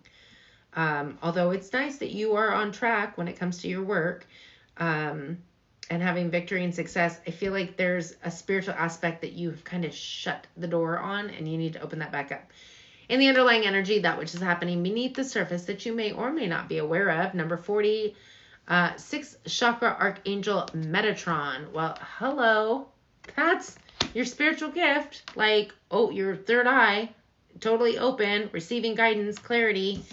Although it's nice that you are on track when it comes to your work and having victory and success, I feel like there's a spiritual aspect that you've kind of shut the door on and you need to open that back up. In the underlying energy, that which is happening beneath the surface that you may or may not be aware of. Number 40, 6th chakra archangel Metatron. Well, hello. That's your spiritual gift. Like, oh, your third eye, totally open, receiving guidance, clarity,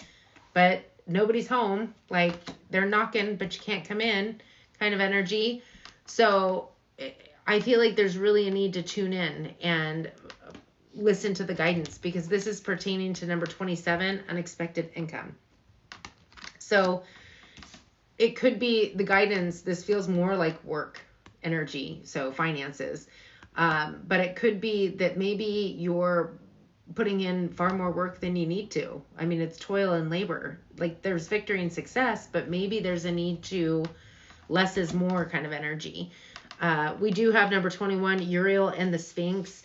but nobody's home. Like, they're knocking, but you can't come in kind of energy. So I feel like there's really a need to tune in and listen to the guidance, because this is pertaining to number 27, unexpected income. So it could be the guidance. This feels more like work energy, so finances. But it could be that maybe you're putting in far more work than you need to. I mean, it's toil and labor. Like, there's victory and success, but maybe there's a need to less is more kind of energy. We do have number 21, Uriel and the Sphinx.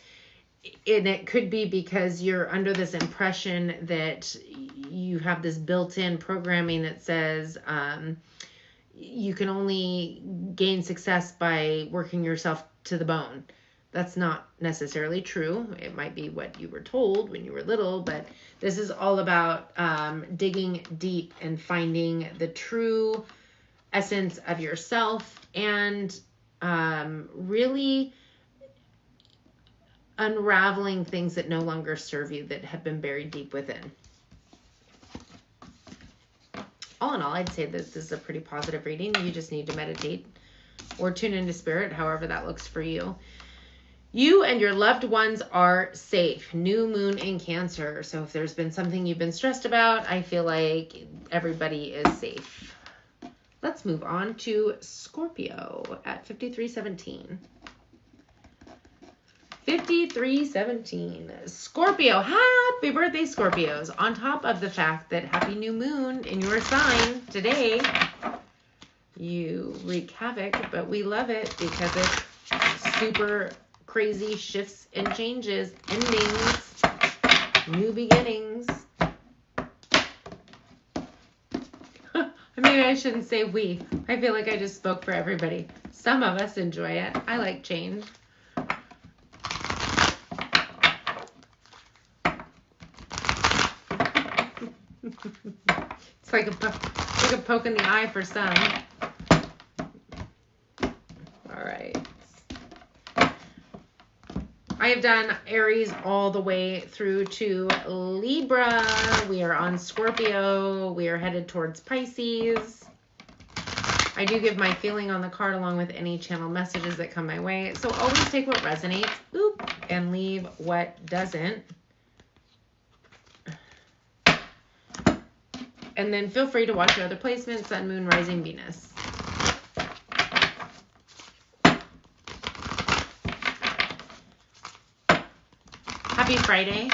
And it could be because you're under this impression that you have this built-in programming that says you can only gain success by working yourself to the bone. That's not necessarily true. It might be what you were told when you were little, but this is all about digging deep and finding the true essence of yourself and really unraveling things that no longer serve you, that have been buried deep within. All in all, I'd say that this is a pretty positive reading. You just need to meditate or tune into spirit, however that looks for you. You and your loved ones are safe. New moon in Cancer. So if there's been something you've been stressed about, I feel like everybody is safe. Let's move on to Scorpio at 5317. 5317. Scorpio. Happy birthday, Scorpios. On top of the fact that happy new moon in your sign today. You wreak havoc, but we love it because it's super crazy shifts and changes, endings, new beginnings. Maybe I shouldn't say we. I feel like I just spoke for everybody. Some of us enjoy it. I like change. It's like a poke in the eye for some. All right. I have done Aries all the way through to Libra. We are on Scorpio. We are headed towards Pisces. I do give my feeling on the card along with any channel messages that come my way. So always take what resonates, and leave what doesn't. And then feel free to watch your other placements, Sun, Moon, Rising, Venus. Happy Friday.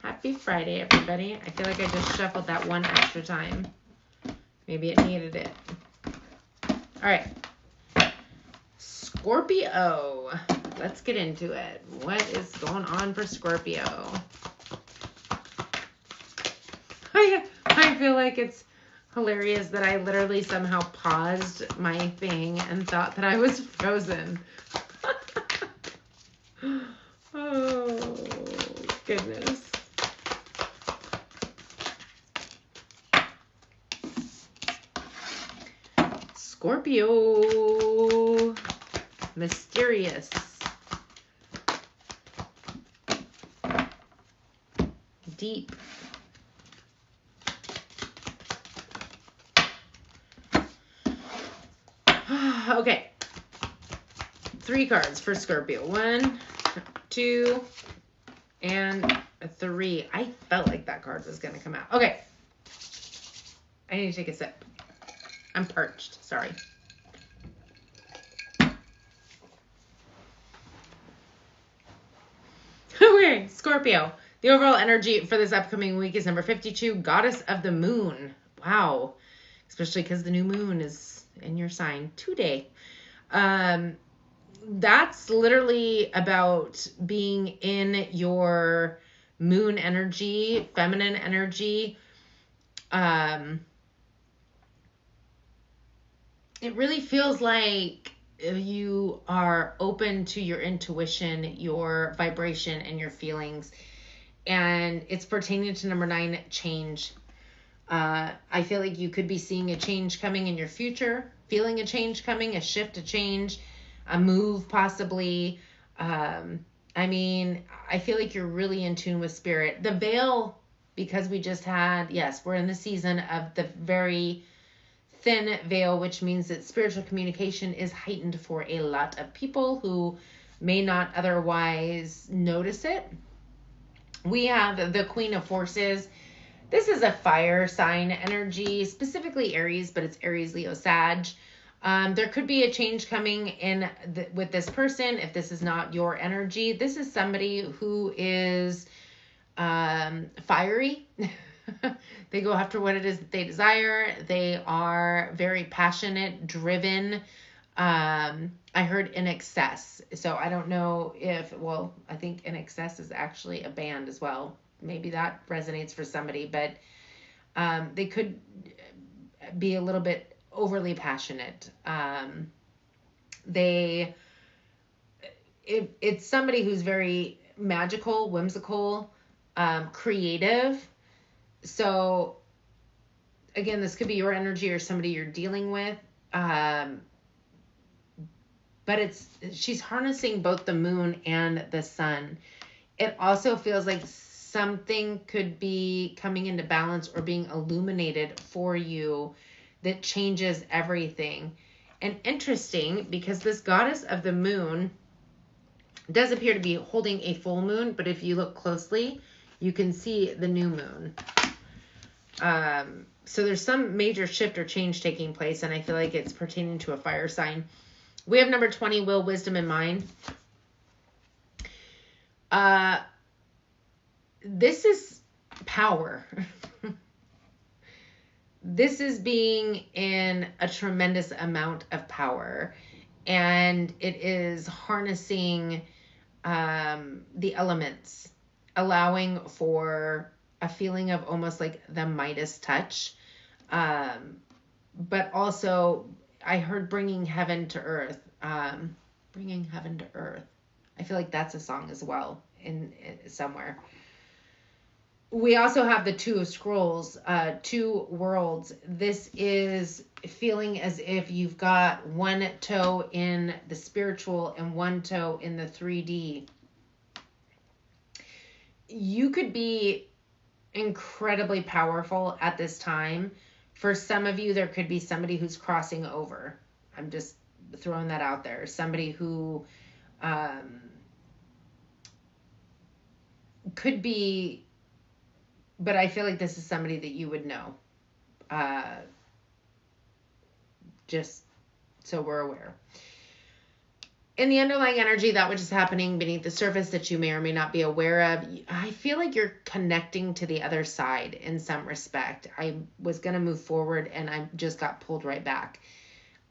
Happy Friday, everybody. I feel like I just shuffled that one extra time. Maybe it needed it. All right. Scorpio. Let's get into it. What is going on for Scorpio? I feel like it's hilarious that I literally somehow paused my thing and thought that I was frozen. Oh, goodness. Scorpio. Mysterious. Deep. Okay. 3 cards for Scorpio. 1, 2, and 3. I felt like that card was going to come out. Okay. I need to take a sip. I'm parched. Sorry. Okay, Scorpio. The overall energy for this upcoming week is number 52, Goddess of the Moon. Wow. Especially because the new moon is in your sign today. That's literally about being in your moon energy, feminine energy. It really feels like you are open to your intuition, your vibration, and your feelings. And it's pertaining to number 9, change. I feel like you could be seeing a change coming in your future, feeling a change coming, a shift, a change, a move possibly. I mean, I feel like you're really in tune with spirit. The veil, because we just had, yes, we're in the season of the very thin veil, which means that spiritual communication is heightened for a lot of people who may not otherwise notice it. We have the Queen of Forces. This is a fire sign energy, specifically Aries, but it's Aries, Leo, Sag. There could be a change coming in with this person if this is not your energy. This is somebody who is fiery. They go after what it is that they desire. They are very passionate, driven. I heard In Excess. So I don't know if, well, I think In Excess is actually a band as well. Maybe that resonates for somebody, but they could be a little bit overly passionate. It's somebody who's very magical, whimsical, creative. So again, this could be your energy or somebody you're dealing with. But she's harnessing both the moon and the sun. It also feels like something could be coming into balance or being illuminated for you that changes everything. And interesting, because this Goddess of the Moon does appear to be holding a full moon, but if you look closely, you can see the new moon. So there's some major shift or change taking place, and I feel like it's pertaining to a fire sign. We have number 20, Will, Wisdom, and Mind. This is power. This is being in a tremendous amount of power, and it is harnessing the elements, allowing for a feeling of almost like the Midas touch, but also I heard bringing heaven to earth. Bringing heaven to earth. I feel like that's a song as well in somewhere. We also have the Two of Scrolls, 2 worlds. This is feeling as if you've got one toe in the spiritual and one toe in the 3D. You could be incredibly powerful at this time. For some of you, there could be somebody who's crossing over. I'm just throwing that out there. Somebody who could be, but I feel like this is somebody that you would know. Just so we're aware. In the underlying energy, that which is happening beneath the surface that you may or may not be aware of, I feel like you're connecting to the other side in some respect. I was going to move forward and I just got pulled right back.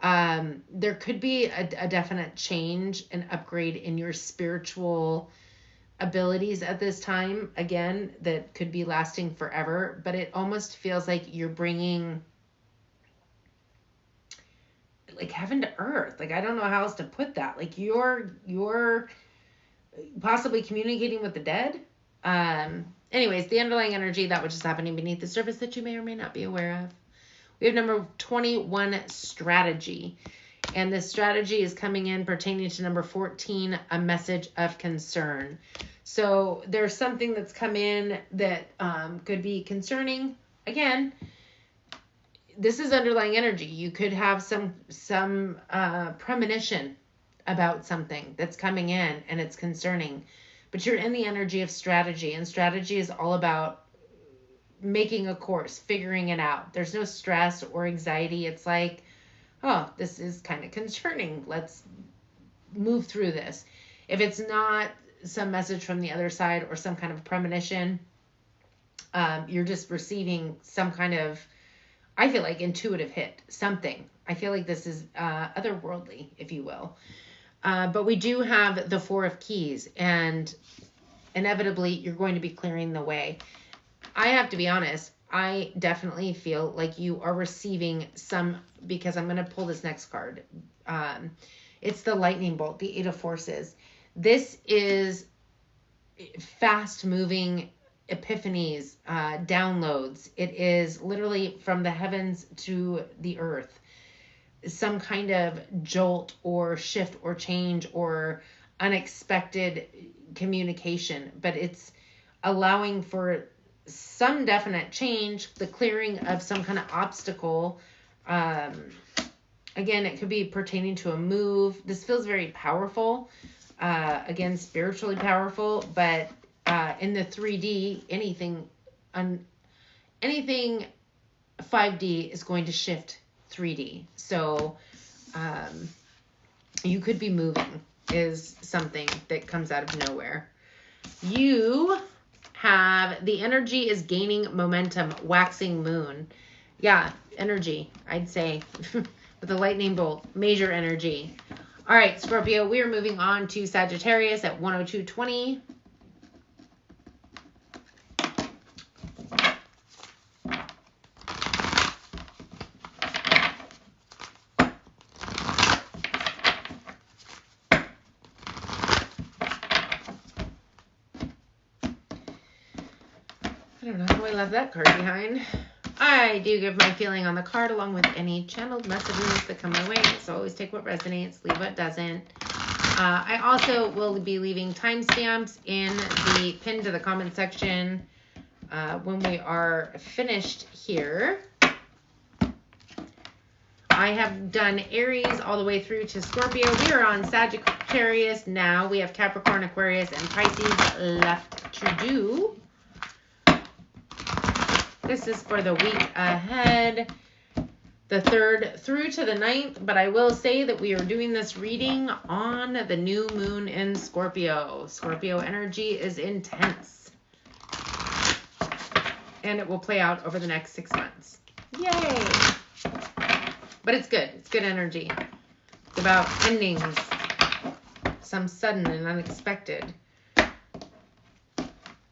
There could be a definite change, an upgrade in your spiritual abilities at this time, again, that could be lasting forever, but it almost feels like you're bringing like heaven to earth. Like, I don't know how else to put that. Like you're possibly communicating with the dead. Anyways, the underlying energy, that which is happening beneath the surface that you may or may not be aware of. We have number 21, strategy. And this strategy is coming in pertaining to number 14, a message of concern. So there's something that's come in that could be concerning. Again, this is underlying energy. You could have some premonition about something that's coming in and it's concerning. But you're in the energy of strategy, and strategy is all about making a course, figuring it out. There's no stress or anxiety. It's like, oh, this is kind of concerning. Let's move through this. If it's not some message from the other side or some kind of premonition, you're just receiving some kind of, I feel like, intuitive hit, something. I feel like this is otherworldly, if you will. But we do have the 4 of keys, and inevitably you're going to be clearing the way. I have to be honest, I definitely feel like you are receiving some, because I'm going to pull this next card. It's the lightning bolt, the 8 of forces. This is fast moving epiphanies, downloads. It is literally from the heavens to the earth. Some kind of jolt or shift or change or unexpected communication, but it's allowing for some definite change, the clearing of some kind of obstacle. Again, it could be pertaining to a move. This feels very powerful, again, spiritually powerful, but in the 3D, anything 5D is going to shift 3D. So you could be moving is something that comes out of nowhere. You have the energy is gaining momentum, waxing moon. Yeah, energy, I'd say. With the lightning bolt, major energy. All right, Scorpio, we are moving on to Sagittarius at 102.20. I don't know how I left that card behind. I do give my feeling on the card along with any channeled messages that come my way. So always take what resonates, leave what doesn't. I also will be leaving timestamps in the pin to the comment section when we are finished here. I have done Aries all the way through to Scorpio. We are on Sagittarius now. We have Capricorn, Aquarius, and Pisces left to do. This is for the week ahead, the 3rd through to the 9th, but I will say that we are doing this reading on the new moon in Scorpio. Scorpio energy is intense, and it will play out over the next 6 months. Yay! But it's good. It's good energy. It's about endings, some sudden and unexpected.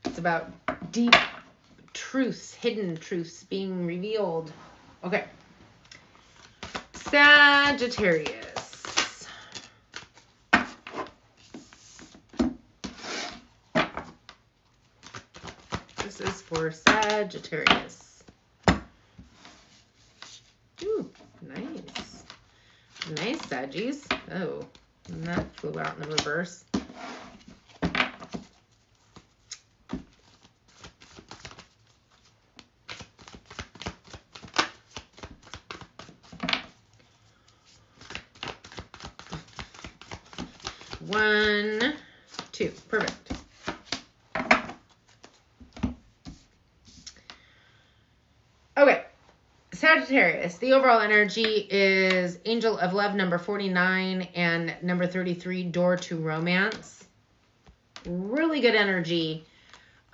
It's about deep truths, hidden truths being revealed. Okay. Sagittarius. This is for Sagittarius. Ooh, nice. Nice, Saggies. Oh, and that flew out in the reverse. One, two. Perfect. Okay. Sagittarius. The overall energy is Angel of Love number 49 and number 33, Door to Romance. Really good energy.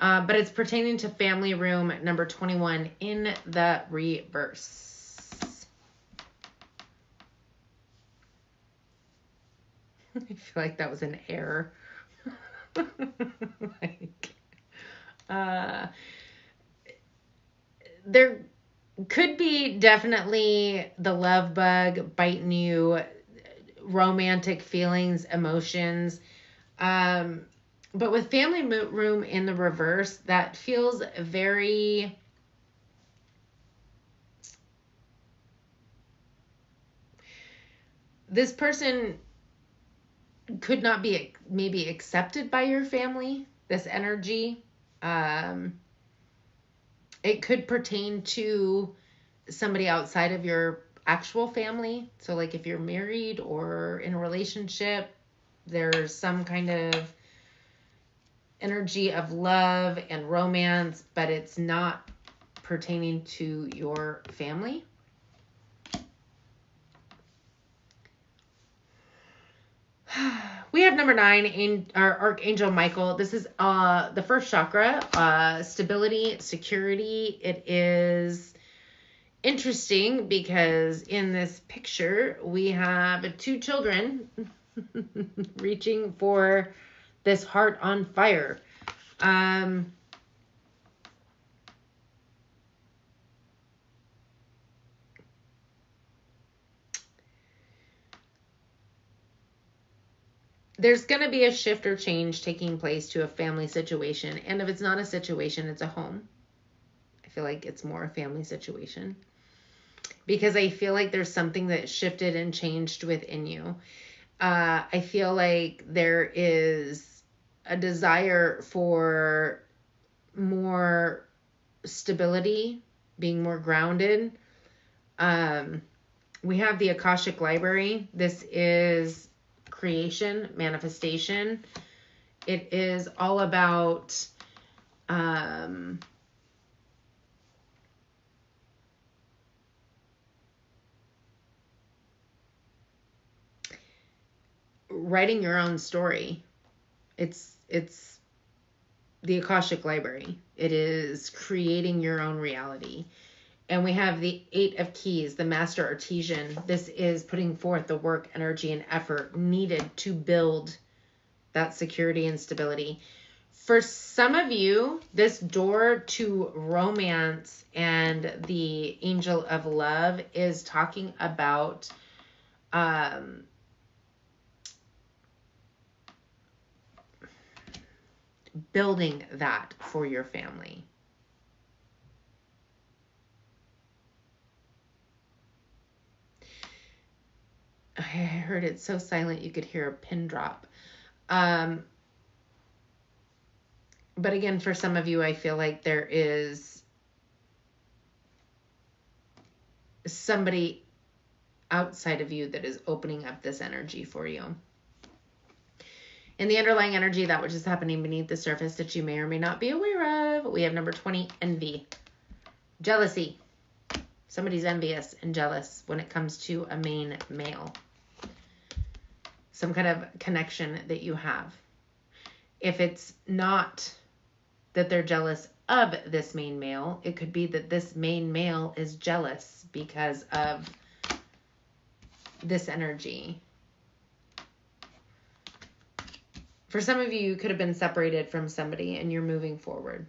But it's pertaining to family room number 21 in the reverse. I feel like that was an error. There could be definitely the love bug biting you, romantic feelings, emotions. But with family room in the reverse, that feels very... This person could not be maybe accepted by your family, this energy. It could pertain to somebody outside of your actual family. So like if you're married or in a relationship, there's some kind of energy of love and romance, but it's not pertaining to your family. We have number 9, our Archangel Michael. This is the first chakra, stability, security. It is interesting because in this picture we have 2 children reaching for this heart on fire. There's going to be a shift or change taking place to a family situation. And if it's not a situation, it's a home. I feel like it's more a family situation. Because I feel like there's something that shifted and changed within you. I feel like there is a desire for more stability, being more grounded. We have the Akashic Library. This is creation, manifestation. It is all about writing your own story. It's the Akashic Library. It is creating your own reality. And we have the 8 of Keys, the Master Artisan. This is putting forth the work, energy, and effort needed to build that security and stability. For some of you, this door to romance and the Angel of Love is talking about building that for your family. I heard it so silent you could hear a pin drop. But again, for some of you, I feel like there is somebody outside of you that is opening up this energy for you. In the underlying energy, that which is happening beneath the surface that you may or may not be aware of, we have number 20, envy. Jealousy. Somebody's envious and jealous when it comes to a main male. Some kind of connection that you have. If it's not that they're jealous of this main male, it could be that this main male is jealous because of this energy. For some of you, you could have been separated from somebody and you're moving forward.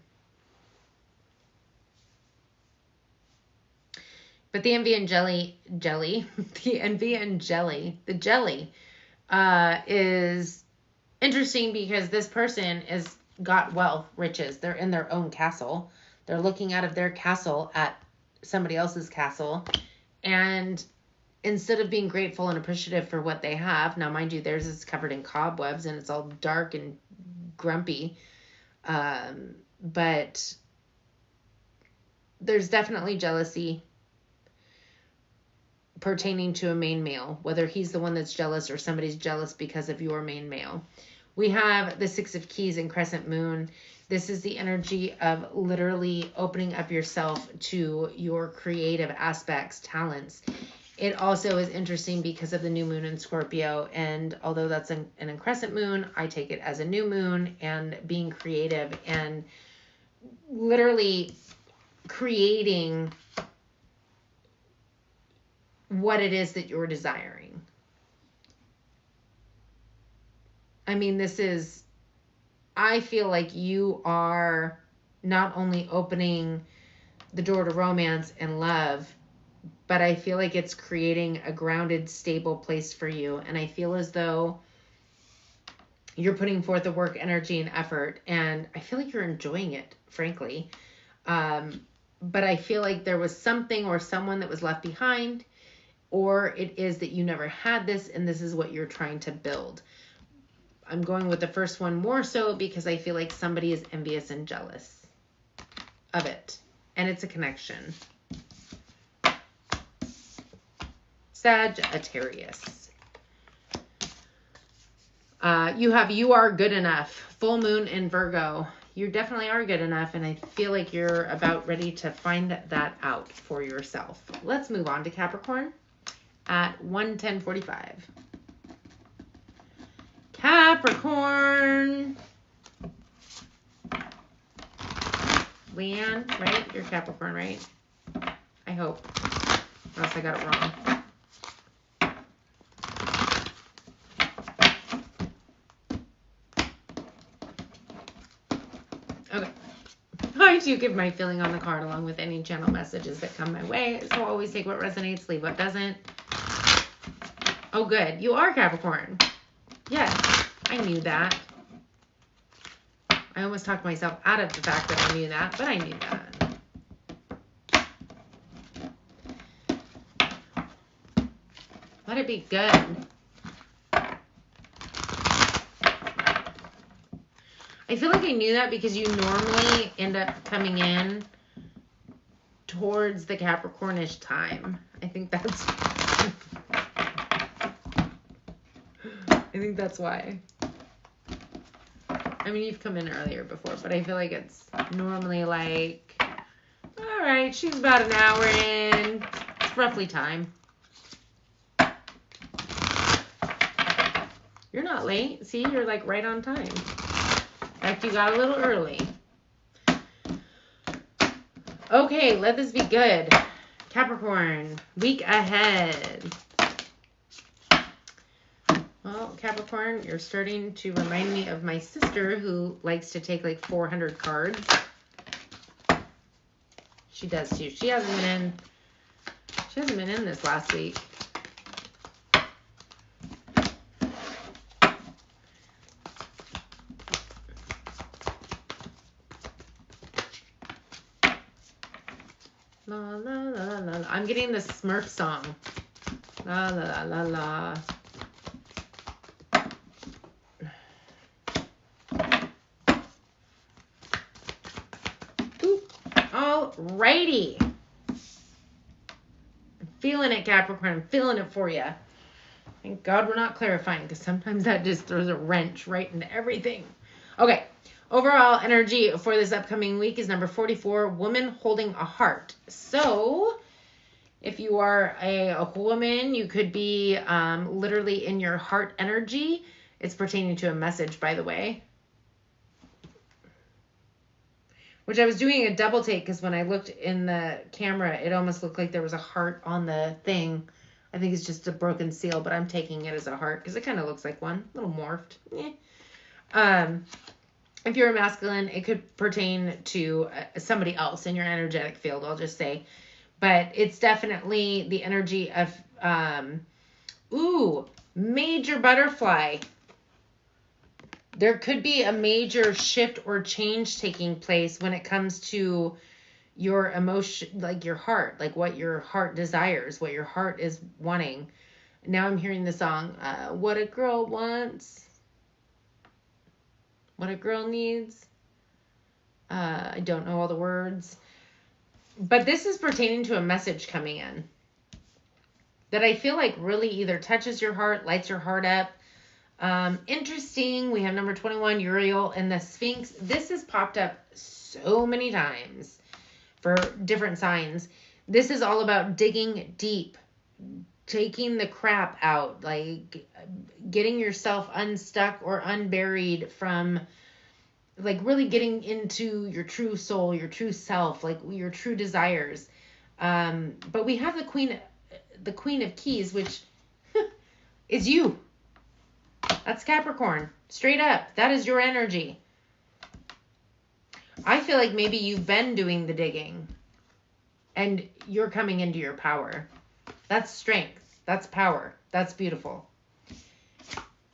But the envy and jelly, the envy and jelly, the jelly is interesting because this person is got wealth, riches. They're in their own castle. They're looking out of their castle at somebody else's castle. And instead of being grateful and appreciative for what they have, now mind you, theirs is covered in cobwebs and it's all dark and grumpy. But there's definitely jealousy pertaining to a main male, whether he's the one that's jealous or somebody's jealous because of your main male. We have the 6 of Keys and Crescent Moon. This is the energy of literally opening up yourself to your creative aspects, talents. It also is interesting because of the new moon in Scorpio. And although that's an crescent moon, I take it as a new moon and being creative and literally creating what it is that you're desiring. I mean, this is, I feel like you are not only opening the door to romance and love, but I feel like it's creating a grounded, stable place for you. And I feel as though You're putting forth the work, energy, and effort, and I feel like you're enjoying it, frankly. But I feel like there was something or someone that was left behind, or it is that you never had this, and this is what you're trying to build. I'm going with the first one more so because I feel like somebody is envious and jealous of it, and it's a connection. Sagittarius. You are good enough. Full moon in Virgo. You definitely are good enough, and I feel like you're about ready to find that out for yourself. Let's move on to Capricorn at 1:10:45. Capricorn. Leanne, right? You're Capricorn, right? I hope. Or else I got it wrong. Okay. I do give my feeling on the card along with any channel messages that come my way. So always take what resonates, leave what doesn't. Oh, good. You are Capricorn. Yes, I knew that. I almost talked myself out of the fact that I knew that, but I knew that. Let it be good. I feel like I knew that because you normally end up coming in towards the Capricornish time. I think that's why. I mean, you've come in earlier before, but I feel like it's normally like, all right, she's about an hour in. It's roughly time. You're not late. See, you're like right on time. In fact, you got a little early. Okay, let this be good. Capricorn, week ahead. Well, Capricorn, you're starting to remind me of my sister who likes to take like 400 cards. She does too. She hasn't been in this last week. La la la la la. I'm getting the Smurf song. La la la la la. Alrighty. I'm feeling it, Capricorn. I'm feeling it for you. Thank God we're not clarifying, because sometimes that just throws a wrench right into everything. Okay. Overall energy for this upcoming week is number 44, woman holding a heart. So if you are a woman, you could be literally in your heart energy. It's pertaining to a message, by the way. Which I was doing a double take because when I looked in the camera, it almost looked like there was a heart on the thing. I think it's just a broken seal, but I'm taking it as a heart because it kind of looks like one. A little morphed. If you're a masculine, it could pertain to somebody else in your energetic field, I'll just say. But it's definitely the energy of, major butterfly. There could be a major shift or change taking place when it comes to your emotion, like your heart, like what your heart desires, what your heart is wanting. Now I'm hearing the song, What a Girl Wants. What a girl needs. I don't know all the words. But this is pertaining to a message coming in that I feel like really either touches your heart, lights your heart up. Interesting. We have number 21, Uriel and the Sphinx. This has popped up so many times for different signs. This is all about digging deep, taking the crap out, like getting yourself unstuck or unburied from, like really getting into your true soul, your true self, like your true desires. But we have the Queen of Keys, which is you. That's Capricorn. Straight up. That is your energy. I feel like maybe you've been doing the digging and you're coming into your power. That's strength. That's power. That's beautiful.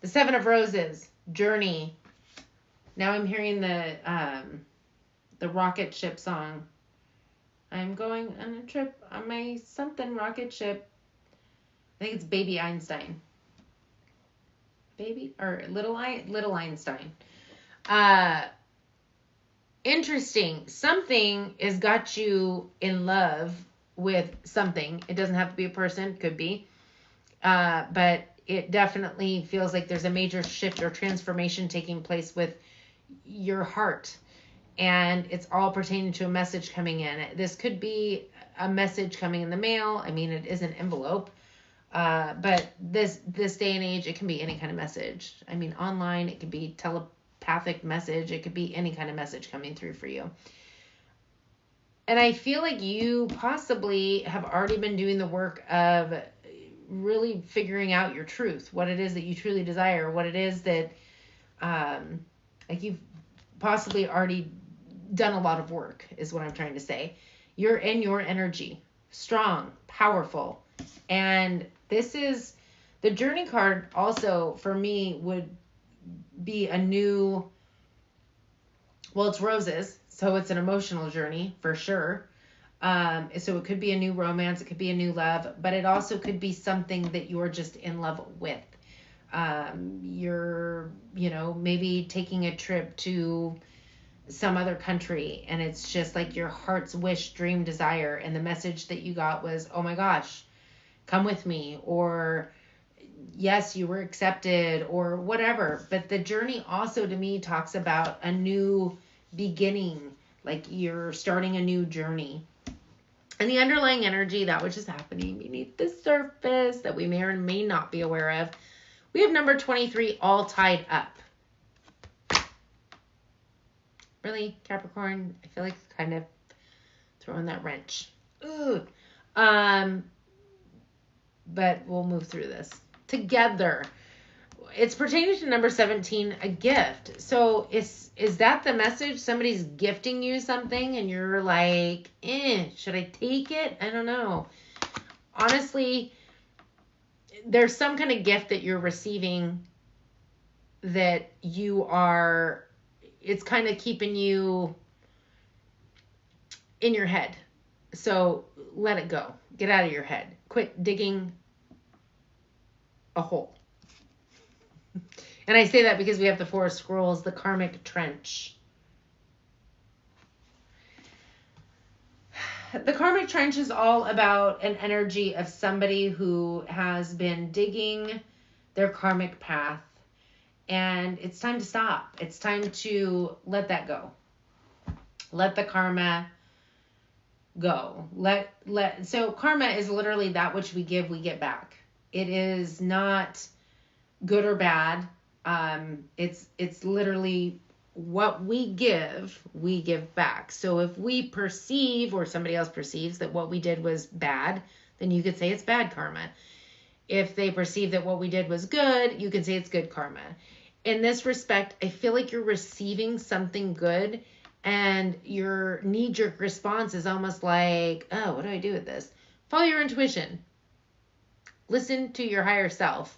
The 7 of Roses. journey. Now I'm hearing the rocket ship song. I'm going on a trip on my something rocket ship. I think it's Baby Einstein. Little Einstein. Interesting. Something has got you in love with something. It doesn't have to be a person. Could be. But it definitely feels like there's a major shift or transformation taking place with your heart. And it's all pertaining to a message coming in. This could be a message coming in the mail. I mean, it is an envelope. But this day and age, it can be any kind of message. I mean, online, it could be telepathic message. It could be any kind of message coming through for you. And I feel like you possibly have already been doing the work of really figuring out your truth, what it is that you truly desire, what it is that, like you've possibly already done a lot of work is what I'm trying to say. You're in your energy, strong, powerful. And this is the journey card also for me would be a new, well, it's roses. So it's an emotional journey for sure. So it could be a new romance. It could be a new love, but it also could be something that you're just in love with. You're, maybe taking a trip to some other country and it's just like your heart's wish, dream, desire. And the message that you got was, oh my gosh, come with me, or yes, you were accepted, or whatever. But the journey also to me talks about a new beginning, like you're starting a new journey. And the underlying energy, that which is happening beneath the surface that we may or may not be aware of. We have number 23 all tied up. Really, Capricorn? I feel like it's kind of throwing that wrench. Ooh. But we'll move through this together. It's pertaining to number 17, a gift. So is that the message? Somebody's gifting you something and you're like, should I take it? I don't know. Honestly, there's some kind of gift that you're receiving that it's kind of keeping you in your head. So let it go. Get out of your head. Quit digging a hole. And I say that because we have the Four of Scrolls, the karmic trench. The karmic trench is all about an energy of somebody who has been digging their karmic path. And it's time to stop. It's time to let that go. Let the karma go. So karma is literally that which we give, we get back. It is not good or bad. It's literally what we give back. So if we perceive or somebody else perceives that what we did was bad, then you could say it's bad karma. If they perceive that what we did was good, you can say it's good karma. In this respect, I feel like you're receiving something good and your knee-jerk response is almost like, oh, what do I do with this? Follow your intuition. Listen to your higher self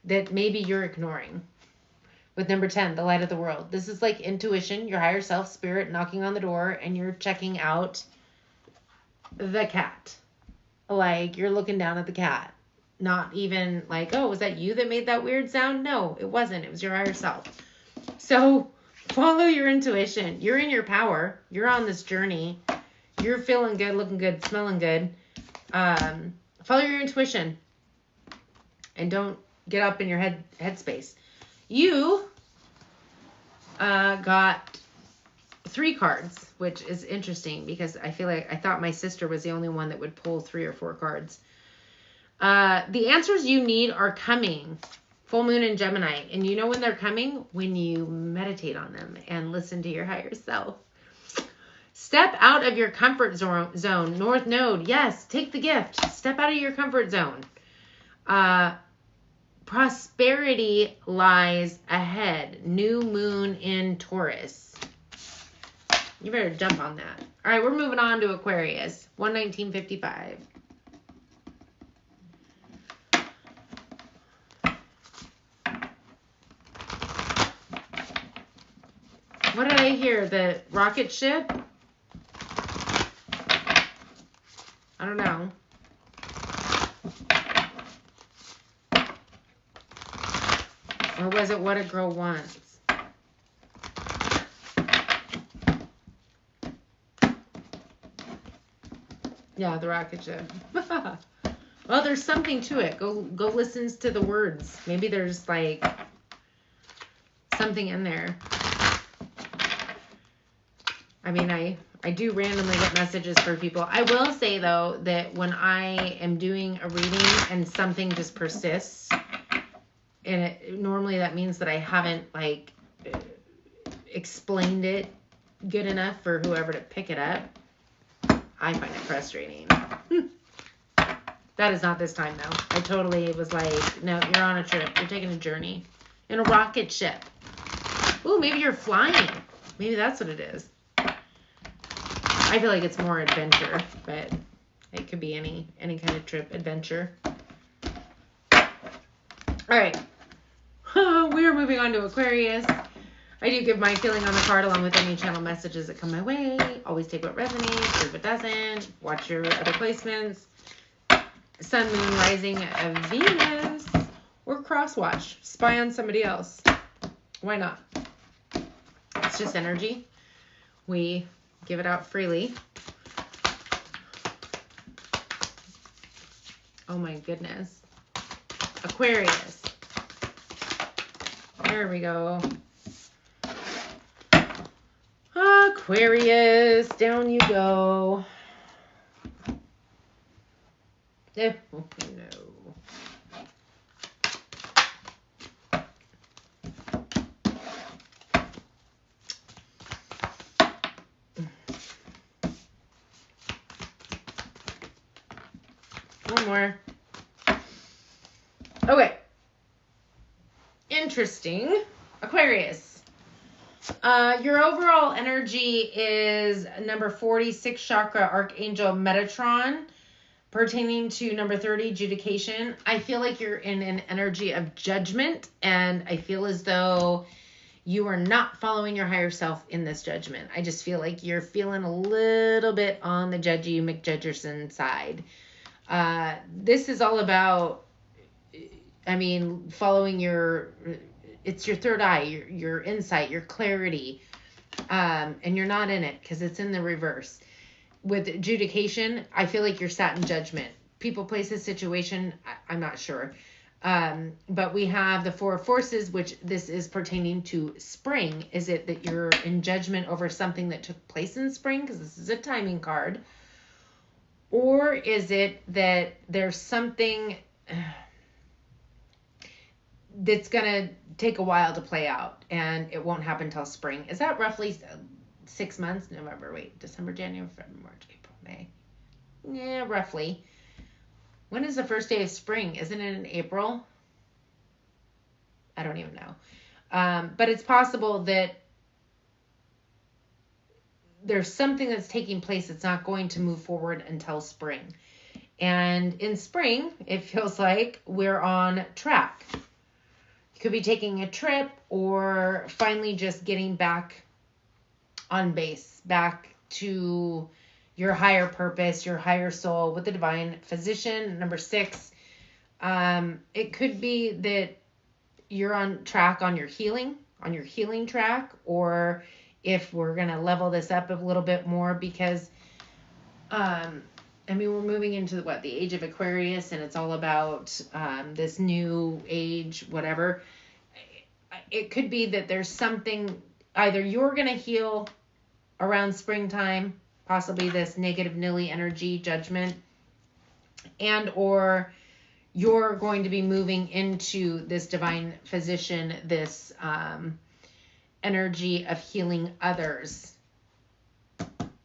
that maybe you're ignoring. With number 10, the light of the world. This is like intuition, your higher self, spirit knocking on the door, and you're checking out the cat. Like you're looking down at the cat. Not even like, oh, was that you that made that weird sound? No, it wasn't. It was your higher self. So follow your intuition. You're in your power. You're on this journey. You're feeling good, looking good, smelling good. Follow your intuition. And don't get up in your headspace. You got 3 cards, which is interesting because I feel like I thought my sister was the only one that would pull 3 or 4 cards. The answers you need are coming. Full moon in Gemini. And you know when they're coming? When you meditate on them and listen to your higher self. Step out of your comfort zone. North Node. Yes, take the gift. Step out of your comfort zone. Prosperity lies ahead. New moon in Taurus. You better jump on that. All right, we're moving on to Aquarius. 1/1955. What did I hear? The rocket ship? I don't know. Or was it what a girl wants? Yeah, the rocket ship. Well, there's something to it. Go listen to the words. Maybe there's like something in there. I mean, I do randomly get messages for people. I will say, though, that when I am doing a reading and something just persists, and normally that means that I haven't, like, explained it good enough for whoever to pick it up, I find it frustrating. That is not this time, though. I totally was like, no, you're on a trip. You're taking a journey in a rocket ship. Ooh, maybe you're flying. Maybe that's what it is. I feel like it's more adventure, but it could be any kind of trip, adventure. All right. We are moving on to Aquarius. I do give my feeling on the card along with any channel messages that come my way. Always take what resonates, if it doesn't. Watch your other placements. Sun, Moon, Rising of Venus. Or cross watch. Spy on somebody else. Why not? It's just energy. We give it out freely. Oh my goodness. Aquarius. There we go. Aquarius, down you go. Oh, no. One more. Okay. Interesting. Aquarius. Your overall energy is number 46 chakra, Archangel Metatron, pertaining to number 30, Judication. I feel like you're in an energy of judgment, and I feel as though you are not following your higher self in this judgment. I just feel like you're feeling a little bit on the judgy McJudgerson side. This is all about, I mean, following it's your third eye, your insight, your clarity, and you're not in it because it's in the reverse. With adjudication, I feel like you're sat in judgment. People, places, situation, I'm not sure. But we have the Four of Forces, which this is pertaining to spring. Is it that you're in judgment over something that took place in spring? Because this is a timing card. Or is it that there's something that's going to take a while to play out and it won't happen till spring? Is that roughly 6 months? December, January, February, March, April, May. Yeah, roughly. When is the first day of spring? Isn't it in April? I don't even know. But it's possible that there's something that's taking place that's not going to move forward until spring. And in spring, it feels like we're on track. You could be taking a trip or finally just getting back on base, back to your higher purpose, your higher soul with the divine physician, number 6. It could be that you're on track on your healing track, or if we're going to level this up a little bit more because, I mean, we're moving into the age of Aquarius, and it's all about this new age, whatever. It could be that there's something, either you're going to heal around springtime, possibly this negative nilly energy, judgment, and or you're going to be moving into this divine physician, this energy of healing others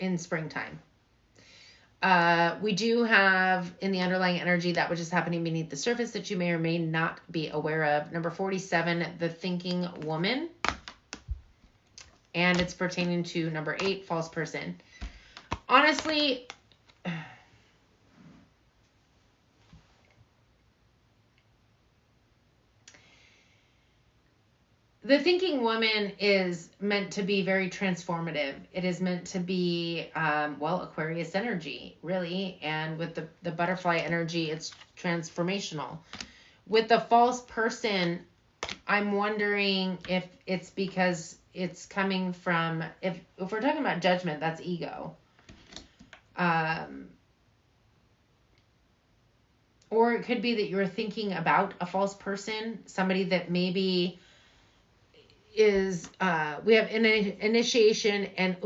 in springtime. We do have in the underlying energy that which is happening beneath the surface that you may or may not be aware of. Number 47, the thinking woman. And it's pertaining to number 8, false person. Honestly, The thinking woman is meant to be very transformative. It is meant to be, Aquarius energy, really. And with the butterfly energy, it's transformational. With the false person, I'm wondering if it's because it's coming from, if we're talking about judgment, that's ego. Or it could be that you're thinking about a false person, somebody that maybe is, we have an initiation and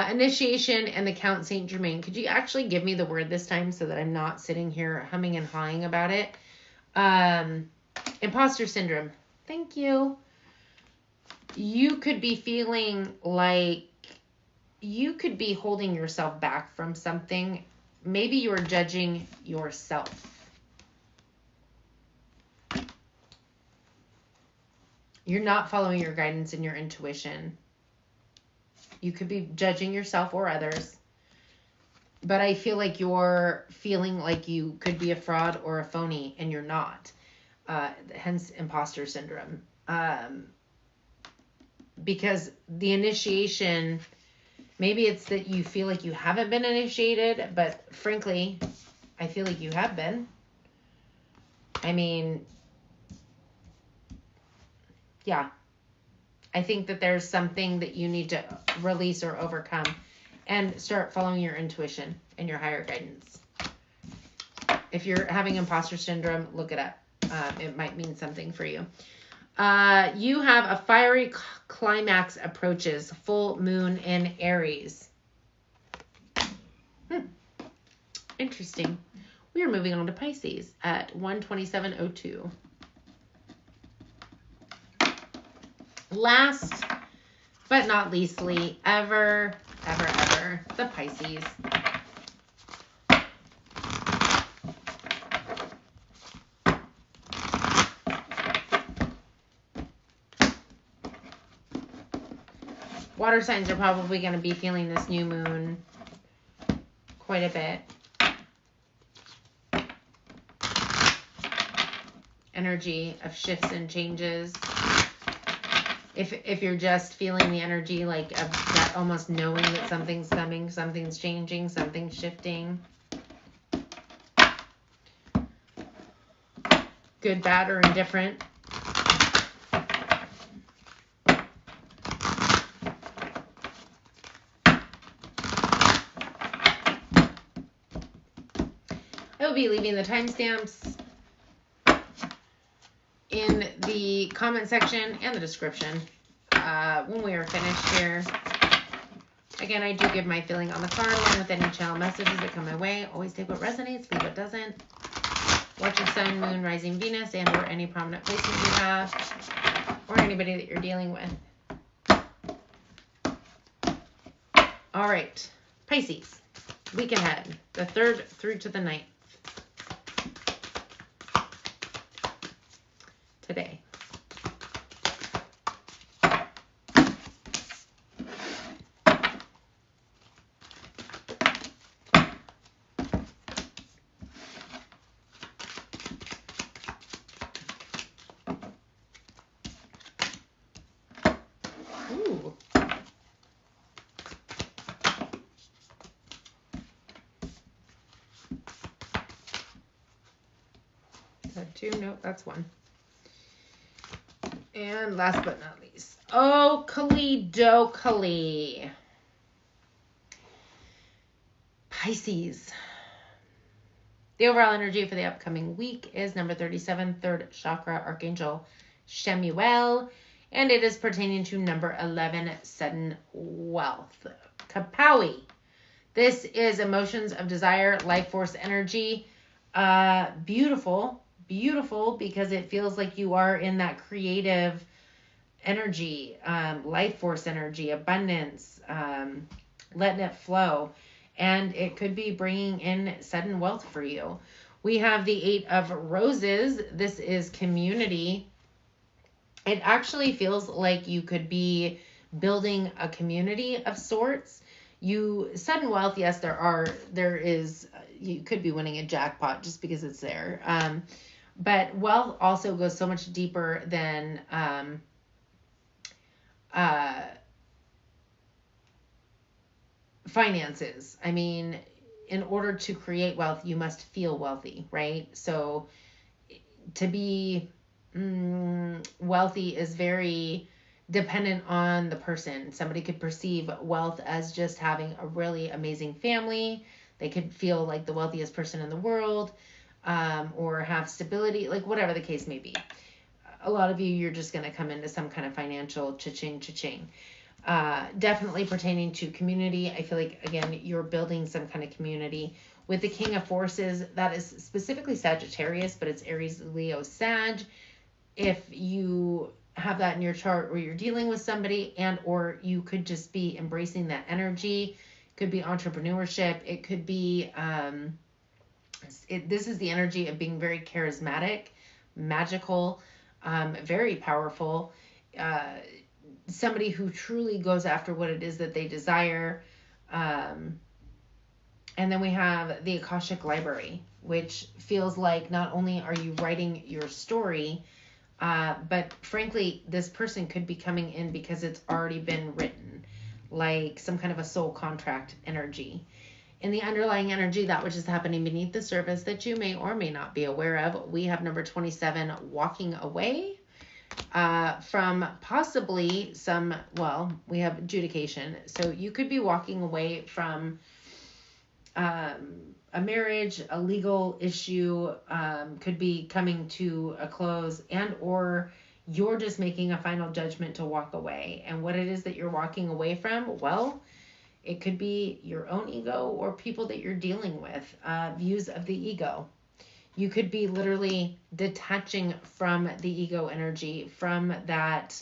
initiation and the Count Saint Germain. Could you actually give me the word this time so that I'm not sitting here humming and hawing about it? Imposter syndrome. Thank you. You could be feeling like you could be holding yourself back from something. Maybe you're judging yourself. You're not following your guidance and your intuition. You could be judging yourself or others. But I feel like you're feeling like you could be a fraud or a phony, and you're not. Hence imposter syndrome. Because the initiation, maybe it's that you feel like you haven't been initiated, but frankly, I feel like you have been. I mean, yeah. I think that there's something that you need to release or overcome and start following your intuition and your higher guidance. If you're having imposter syndrome, look it up. It might mean something for you. You have a fiery climax approaches, full moon in Aries. Interesting. We are moving on to Pisces at 127.02. Last but not leastly, ever, the Pisces. Water signs are probably going to be feeling this new moon quite a bit. Energy of shifts and changes. If you're just feeling the energy like of that, almost knowing that something's coming, something's changing, something's shifting. Good, bad, or indifferent. I will be leaving the timestamps in the comment section and the description when we are finished here. Again, I do give my feeling on the card along with any channel messages that come my way. Always take what resonates, leave what doesn't. Watch your sun, moon, rising Venus, and or any prominent placement you have, or anybody that you're dealing with. All right, Pisces, week ahead, the 3rd through to the 9th. Today. Ooh. Is that 2? Nope, that's 1. And last but not least, oh, Kali. Pisces. The overall energy for the upcoming week is number 37, 3rd chakra, Archangel Shemuel, and it is pertaining to number 11, sudden wealth. Kapowie. This is emotions of desire, life force energy. Beautiful because it feels like you are in that creative energy, life force energy, abundance, letting it flow. And it could be bringing in sudden wealth for you. We have the 8 of Roses. This is community. It actually feels like you could be building a community of sorts. Sudden wealth, yes, there is, you could be winning a jackpot just because it's there. But wealth also goes so much deeper than finances. I mean, in order to create wealth, you must feel wealthy, right? So to be wealthy is very dependent on the person. Somebody could perceive wealth as just having a really amazing family. They could feel like the wealthiest person in the world, or have stability, like whatever the case may be. A lot of you, you're just going to come into some kind of financial cha-ching. Definitely pertaining to community. I feel like, again, you're building some kind of community. With the King of Forces, that is specifically Sagittarius, but it's Aries, Leo, Sag. If you have that in your chart where you're dealing with somebody, and or you could just be embracing that energy. It could be entrepreneurship. It could be, this is the energy of being very charismatic, magical, very powerful, somebody who truly goes after what it is that they desire. And then we have the Akashic Library, which feels like not only are you writing your story, but frankly, this person could be coming in because it's already been written, like some kind of a soul contract energy. In the underlying energy, that which is happening beneath the surface that you may or may not be aware of, we have number 27, walking away from possibly some, well, we have adjudication. So you could be walking away from a marriage, a legal issue, could be coming to a close, and or you're just making a final judgment to walk away. And what it is that you're walking away from, well, it could be your own ego or people that you're dealing with, views of the ego. You could be literally detaching from the ego energy, from that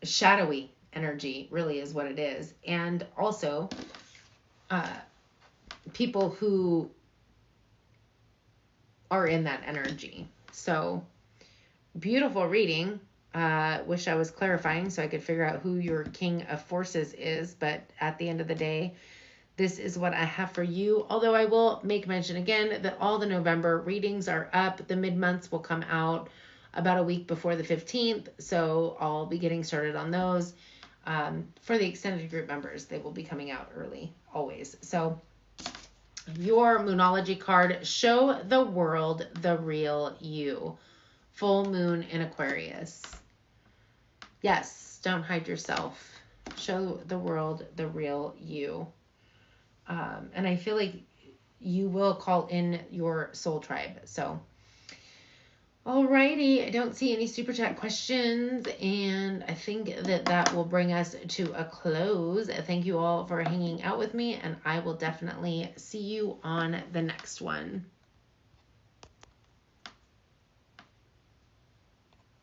shadowy energy, really is what it is. And also people who are in that energy. So beautiful reading. Wish I was clarifying so I could figure out who your King of Forces is, but at the end of the day, this is what I have for you. Although I will make mention again that all the November readings are up. The mid-months will come out about a week before the 15th, so I'll be getting started on those. For the extended group members, they will be coming out early, always. So your Moonology card, show the world the real you. Full moon in Aquarius. Yes, don't hide yourself. Show the world the real you. And I feel like you will call in your soul tribe. So, alrighty. I don't see any super chat questions, and I think that will bring us to a close. Thank you all for hanging out with me, and I will definitely see you on the next one.